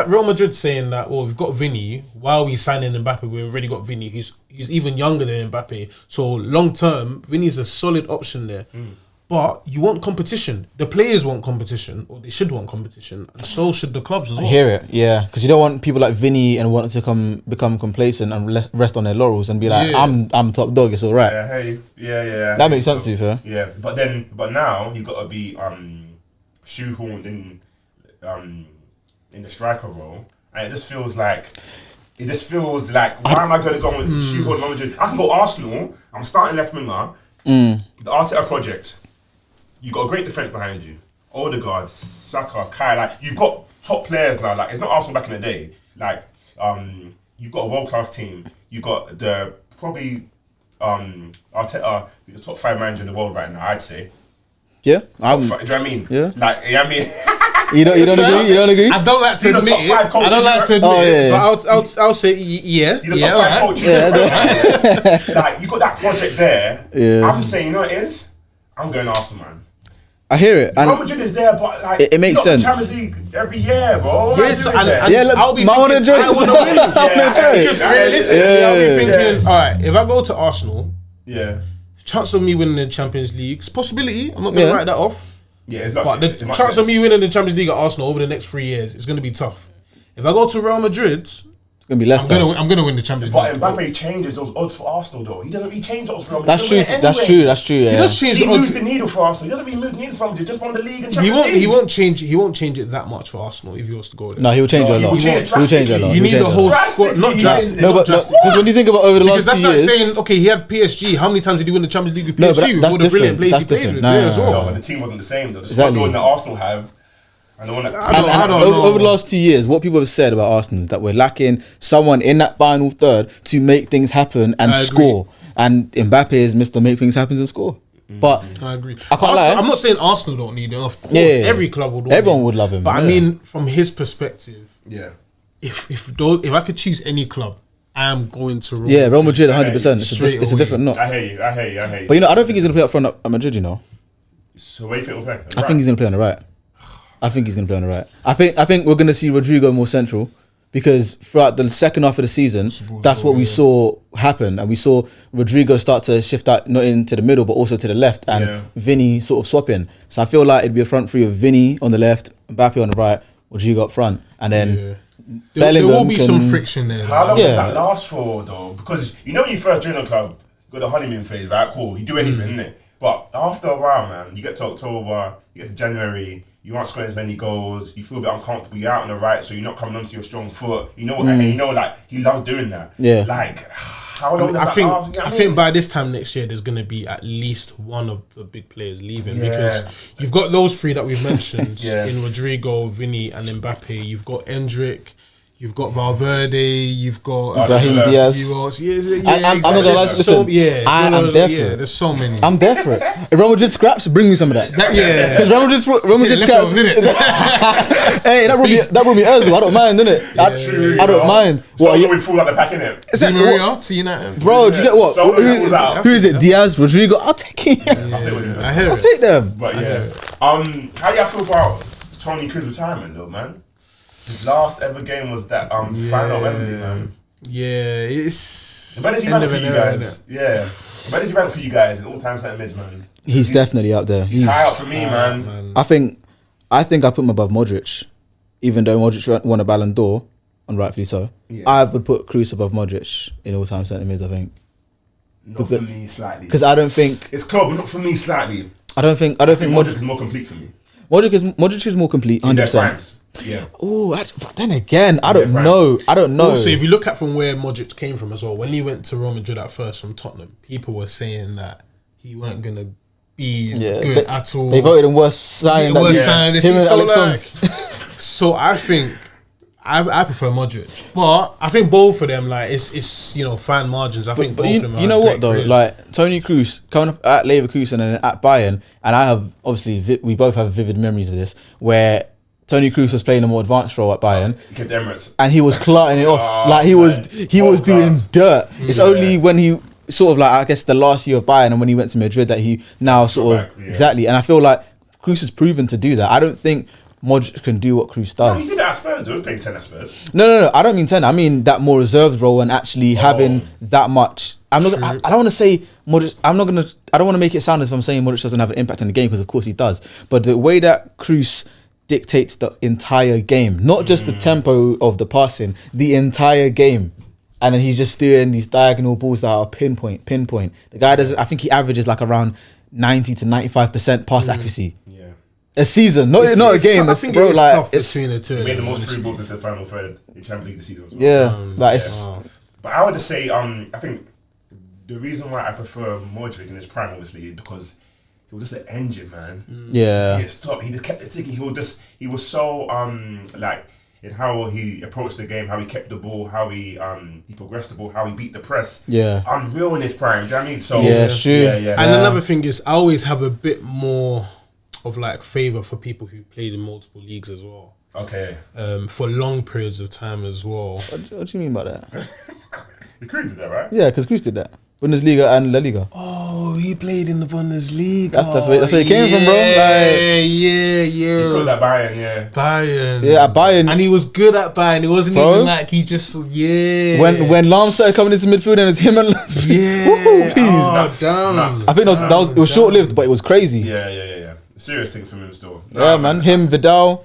Real Madrid saying that, we've got Vini. Why are we signing Mbappe? We've already got Vini. He's even younger than Mbappe. So long term, Vini's a solid option there. But you want competition. The players want competition, or they should want competition, and so should the clubs as well. I hear it, yeah, because you don't want people like Vini and want to become complacent and rest on their laurels and be like, I'm top dog. It's all right. Yeah. That makes sense to you, fair. Yeah, but now you got to be shoehorned in the striker role, and it just feels like. Why am I going to go with shoehorn Madrid? I can go Arsenal. I'm starting left winger. The Arteta project. You got a great defence behind you. Odegaard, Saka, Kai. Like you've got top players now. Like it's not Arsenal back in the day. Like you've got a world class team. You got probably Arteta, the top 5 manager in the world right now. I'd say. Yeah. Do you know what I mean? Yeah. Like you know what I mean. You don't agree? You don't agree? I don't like to admit it. I don't like to admit it. But I'll say yeah. You're the top 5 coach. Yeah, like you got that project there. Yeah. I'm saying, you know what it is? I'm going Arsenal, man. I hear it. Real Madrid is there, but like it makes sense. Champions League every year, bro. Yes, look, I'll be thinking, I want to win. Because realistically, I'll be thinking, all right, if I go to Arsenal, chance of me winning the Champions League, it's a possibility. I'm not going to write that off. Yeah, it's not. But the chance of me winning the Champions League at Arsenal over the next 3 years is going to be tough. If I go to Real Madrid, gonna be less. I'm gonna win the Champions League. But Mbappe changes those odds for Arsenal, though. He doesn't really change odds for Real Madrid. That's true. Yeah. He does change the odds. He moves the needle for Arsenal. He doesn't really move the needle for Madrid. Just won the league and Champions League. He won't change it that much for Arsenal if he was to go there. No, he'll change it a lot. He'll change it a lot. You need the whole squad, not just. No, but because when you think about over the last 2 years, that's like saying, okay, he had PSG. How many times did he win the Champions League with PSG? All the brilliant players he played with as well. But the team wasn't the same though. The squad that Arsenal have. I don't know. Over the last 2 years, what people have said about Arsenal is that we're lacking someone in that final third to make things happen and score. And Mbappe is Mr. Make Things Happen and score. But I agree. I can't lie. I'm not saying Arsenal don't need him. Of course, every club would. Everyone would love him. But I mean, from his perspective, if I could choose any club, I am going to Real Madrid 100%. It's a different knock. I hear you. But I don't think he's gonna play up front at Madrid. So where do you think he'll play? I think he's gonna play on the right. I think we're going to see Rodrigo more central because throughout the second half of the season, that's what we saw happen. And we saw Rodrigo start to shift out, not into the middle, but also to the left and Vini sort of swapping. So I feel like it'd be a front three of Vini on the left, Mbappe on the right, Rodrigo up front. And then there will be some friction there. How long does that last for though? Because you know when you first join a club, you got the honeymoon phase, right? Cool, you do anything, innit? But after a while, man, you get to October, you get to January, you aren't scoring as many goals, you feel a bit uncomfortable, you're out on the right, so you're not coming onto your strong foot. You know, and you know, like, he loves doing that. Yeah. Like, how long does that last? I think by this time next year, there's going to be at least one of the big players leaving because you've got those three that we've mentioned in Rodrigo, Vini, and Mbappe. You've got Endrick. You've got Valverde, you've got Ibrahim Diaz. I'm not gonna lie. Listen, I'm there for it. There's so many. I'm there for it. If Real Madrid scraps, bring me some of that. Because Real Madrid scraps. Hey, that brought me Ozil. I don't mind, innit? I don't mind. What? So we fall out the pack, innit? Is that Maria to United? Bro, do you get what? Who is it? Diaz, Rodrigo. I'll take him. I'll take them. But how do you feel about Toni Kroos' retirement, though, man? His last ever game was that final Wembley, man. Yeah, it's. Where does he rank for you guys? Where does he rank for you guys in all-time centre mids, man? He's definitely up there. He's high up for me, man. I think I put him above Modric, even though Modric won a Ballon d'Or, and rightfully so. Yeah. I would put Kroos above Modric in all-time centre mids. I think. Not for me, slightly. Because I don't think it's close, but not for me, slightly. I don't think Modric is more complete for me. Modric is more complete, 100%. Yeah. Oh, but then again, I don't know. Also, if you look at from where Modric came from as well, when he went to Real Madrid at first from Tottenham, people were saying that he weren't gonna be good at all. They voted him worst signing. So I think I prefer Modric, but I think both of them like it's fine margins. I think both of them. You know what though, like Toni Kroos coming up at Leverkusen and at Bayern, and I have obviously we both have vivid memories of this where Toni Kroos was playing a more advanced role at Bayern against Emirates, and he was clarting it off like he was doing dirt. It's only when he sort of like I guess the last year of Bayern and when he went to Madrid that he now sort of exactly. And I feel like Kroos has proven to do that. I don't think Modric can do what Kroos does. No, he did that at Spurs. He was playing 10 at Spurs. No. I don't mean 10. I mean that more reserved role and actually having that much. I don't want to say Modric. I don't want to make it sound as if I'm saying Modric doesn't have an impact on the game because of course he does. But the way that Kroos dictates the entire game, not just the tempo of the passing, the entire game. And then he's just doing these diagonal balls that are pinpoint. The guy doesn't. I think he averages like around 90 to 95% pass accuracy. A season, not a game. I think it's tough between the two. He made the most free balls into the final third in Champions League this season as well. Yeah, But I would just say, I think the reason why I prefer Modric in his prime, obviously, is because he was just an engine, man. Yeah. He just kept it ticking. He was so like in how he approached the game, how he kept the ball, how he progressed the ball, how he beat the press. Yeah. Unreal in his prime. Do you know what I mean? So it's true. Yeah. And another thing is, I always have a bit more of like favour for people who played in multiple leagues as well. Okay. For long periods of time as well. What do you mean by that? Kroos did that, right? Yeah, because Kroos did that. Bundesliga and La Liga. Oh, he played in the Bundesliga. That's where it came from, bro. Yeah. He called that Bayern, Bayern. Yeah, at Bayern. And he was good at Bayern. It wasn't even like he just, When Lahm started coming into midfield and it's him and... Nuts. I think it was short-lived, but it was crazy. Yeah. Serious thing from him still. Man. Him, Vidal,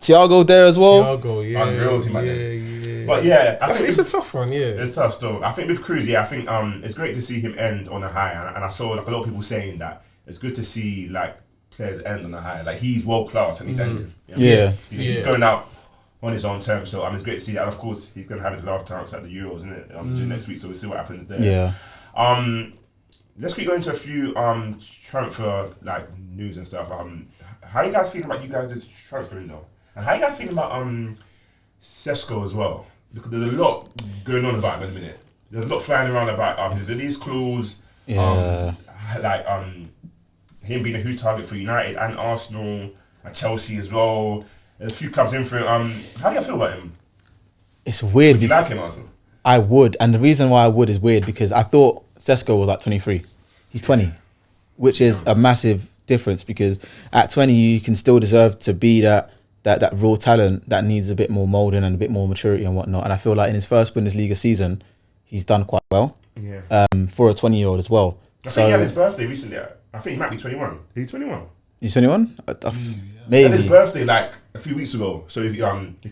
Thiago there as well. Unreal team, yeah. But yeah, it's a tough one, It's tough still. I think with Kroos, I think it's great to see him end on a high, and I saw like a lot of people saying that it's good to see like players end on a high. Like he's world class and he's ending. He's going out on his own terms. So it's great to see that. And of course, he's going to have his last chance at the Euros, isn't it? Next week, so we'll see what happens there. Yeah. Let's keep going to a few transfer like news and stuff. How you guys feeling about you guys' transferring though? And how you guys feeling about Sesko as well? Because there's a lot going on about him in a minute. There's a lot flying around about his release clause. Like him being a huge target for United and Arsenal and Chelsea as well. There's a few clubs in for him. How do you feel about him? It's weird. Would you like him, Arsenal? I would, and the reason why I would is weird because I thought Sesko was like 23. He's 20, which is a massive difference because at 20 you can still deserve to be that raw talent that needs a bit more moulding and a bit more maturity and whatnot. And I feel like in his first Bundesliga season, he's done quite well. For a 20-year-old as well. I think he had his birthday recently. I think he might be 21. He's 21. He's 21? Maybe. He had his birthday like a few weeks ago, so it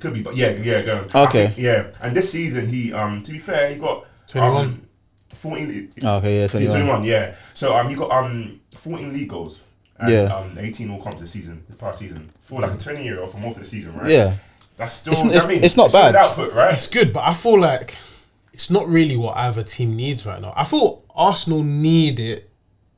could be. But go on. Okay. And this season he, to be fair, he got 21. 14. Okay, yeah, 21. 21, yeah. So he got 14 league goals. And 18 all comp this season, the past season, for like a 20-year-old for most of the season, right? Yeah. That's still. It's not bad. Output, right? It's good, but I feel like it's not really what either team needs right now. I thought Arsenal need it.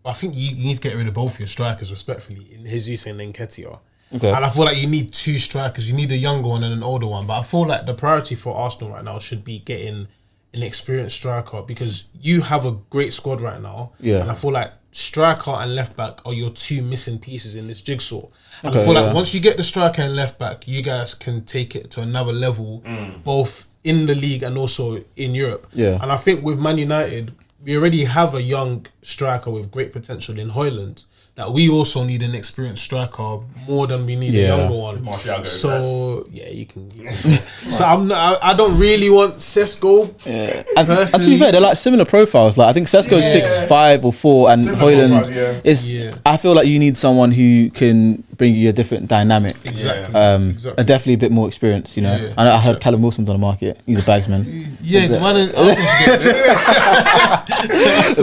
I think you need to get rid of both of your strikers, respectfully, in Jesus and Nketiah. Okay. And I feel like you need two strikers. You need a younger one and an older one. But I feel like the priority for Arsenal right now should be getting an experienced striker because you have a great squad right now. Yeah. And I feel like striker and left back are your two missing pieces in this jigsaw. And I feel like once you get the striker and left back, you guys can take it to another level, both in the league and also in Europe. Yeah. And I think with Man United, we already have a young striker with great potential in Højlund. That we also need an experienced striker more than we need a younger one. So you can. So I don't really want Sesko. Yeah. And to be fair, they're like similar profiles. Like I think Sesko's 6'5" or 4, and Højlund is. I feel like you need someone who can bring you a different dynamic. Exactly. And definitely a bit more experience. You know. Yeah. I heard Callum Wilson's on the market. He's a bagsman. The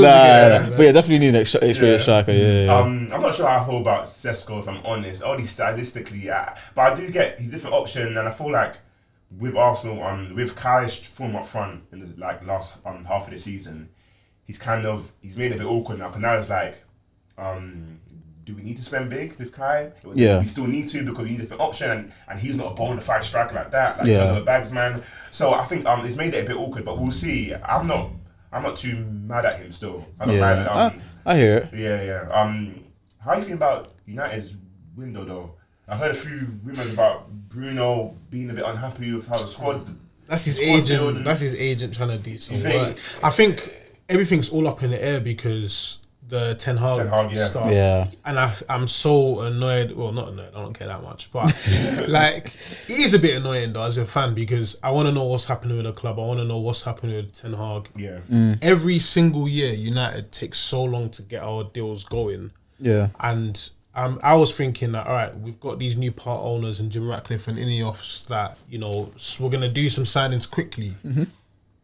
man. But definitely need an experienced striker. Yeah. I'm not sure how I feel about Sesko, if I'm honest. Only stylistically, but I do get his different option, and I feel like with Arsenal, with Kai's form up front in the last half of the season, he's made it a bit awkward now. Because now it's like do we need to spend big with Kai? Yeah. We still need to because we need a different option, and he's not a bona fide striker like that, like yeah. a bags man. So I think it's made it a bit awkward, but we'll see. I'm not too mad at him still. I don't mind. I hear it. Yeah. How are you feeling about United's window though? I heard a few rumours about Bruno being a bit unhappy with how the squad. That's his agent. That's his agent trying to do some work. I think everything's all up in the air because the Ten Hag stuff. Yeah. And I'm so annoyed. Well, not annoyed. I don't care that much. But like, it is a bit annoying though as a fan because I want to know what's happening with the club. I want to know what's happening with Ten Hag. Yeah. Every single year, United takes so long to get our deals going. Yeah. And I was thinking that, all right, we've got these new part owners and Jim Ratcliffe and Ineos that, you know, we're going to do some signings quickly. Mm-hmm.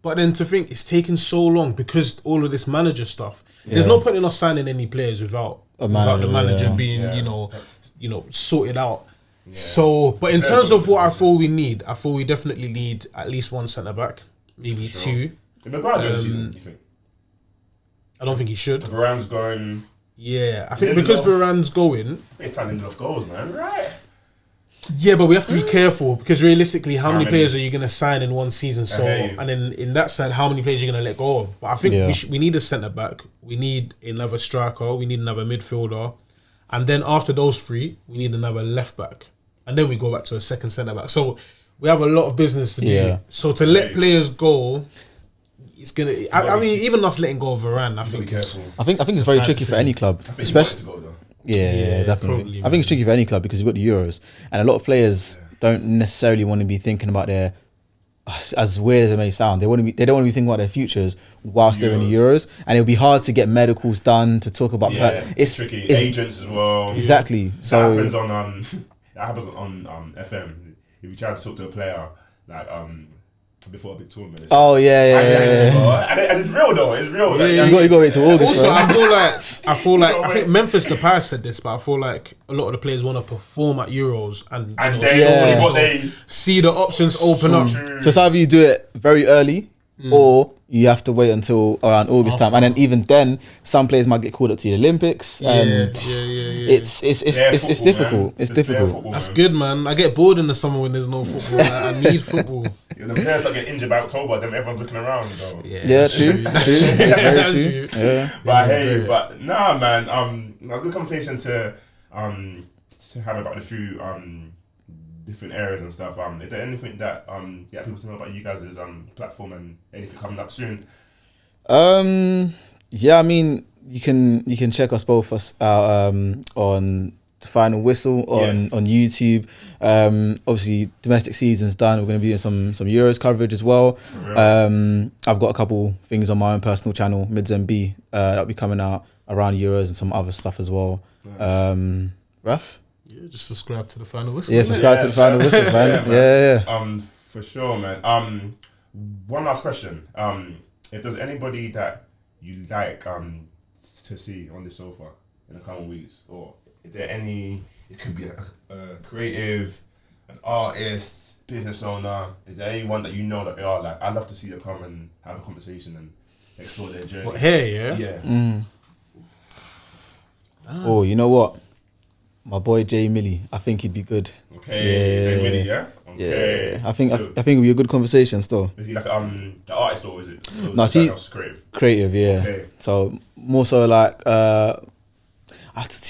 But then to think it's taken so long because all of this manager stuff. Yeah. There's no point in us signing any players without the manager being, you know, sorted out. Yeah. So, but in terms of what I thought we need, I thought we definitely need at least one centre back, maybe two. In the grand season, you think? I don't think he should. Varane's going. Yeah, I think because Varane's going. It's time Lindelof goes, man. Right. Yeah, but we have to be careful because realistically, how many players are you going to sign in one season? So, and then in that side, how many players are you going to let go of? But I think we need a centre back. We need another striker. We need another midfielder, and then after those three, we need another left back, and then we go back to a second centre back. So we have a lot of business to do. So to let players go. It's gonna. I mean, even us letting go of Varane, I think it's very tricky for any club, especially. Yeah, definitely. I think it's tricky for any club because you've got the Euros, and a lot of players don't necessarily want to be thinking about their. As weird as it may sound, they don't want to be thinking about their futures whilst they're in the Euros, and it'll be hard to get medicals done to talk about. It's tricky. Agents as well. Exactly. So that happens on FM. If you try to talk to a player like before a big tournament. Yeah. And it's real though. It's real. You got to wait till August. Also, I feel like I think Memphis Depay said this, but I feel like a lot of the players want to perform at Euros and they see the options open up. So it's either you do it very early or you have to wait until around August time, and then even then, some players might get called up to the Olympics. It's difficult. It's difficult. That's good, man. I get bored in the summer when there's no football. I need football. The players that get injured by October, then everyone's looking around. Though. Yeah, true. That's very true. Yeah. But nah, man. It was a good conversation to have about a few different areas and stuff. Is there anything that people to know about you guys' platform and anything coming up soon? I mean, you can check us both out on The Final Whistle on YouTube. Obviously domestic season's done. We're going to be doing some Euros coverage as well. I've got a couple things on my own personal channel, Mids MB, that'll be coming out around Euros and some other stuff as well. Nice. Raf? Yeah, just subscribe to The Final Whistle. Yeah, subscribe to The Final Whistle, man. Yeah. For sure, man. One last question. If there's anybody that you like to see on the sofa in the coming weeks, or is there any? It could be a creative, an artist, business owner. Is there anyone that you know that they are like? I'd love to see them come and have a conversation and explore their journey. What, here, yeah. Oh, you know what? My boy Jay Millie, I think he'd be good. Okay, Jay Millie, yeah. Okay. Yeah, I think it'll be a good conversation still. Is he like the artist or is it? No, he's creative. Yeah. Okay. So more so like. To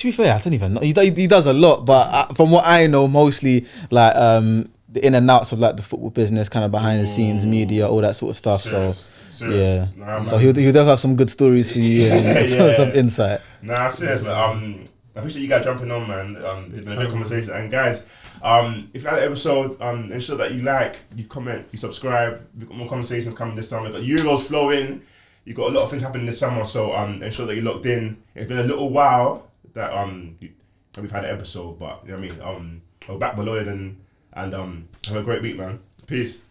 be fair, I don't even know. He does a lot, but from what I know, mostly like the in and outs of like the football business, kind of behind the scenes, media, all that sort of stuff. Serious. Yeah. Nah, so he'll definitely have some good stories for you and some insight. Nah, serious, man. I appreciate you guys jumping on, man. It's been a good conversation. And guys, if you like the episode, ensure that you like, you comment, you subscribe. We've got more conversations coming this summer. We've got Euros flowing. You've got a lot of things happening this summer, so ensure that you're locked in. It's been a little while that we've had an episode, but you know what I mean. We're back below it and have a great week, man. Peace.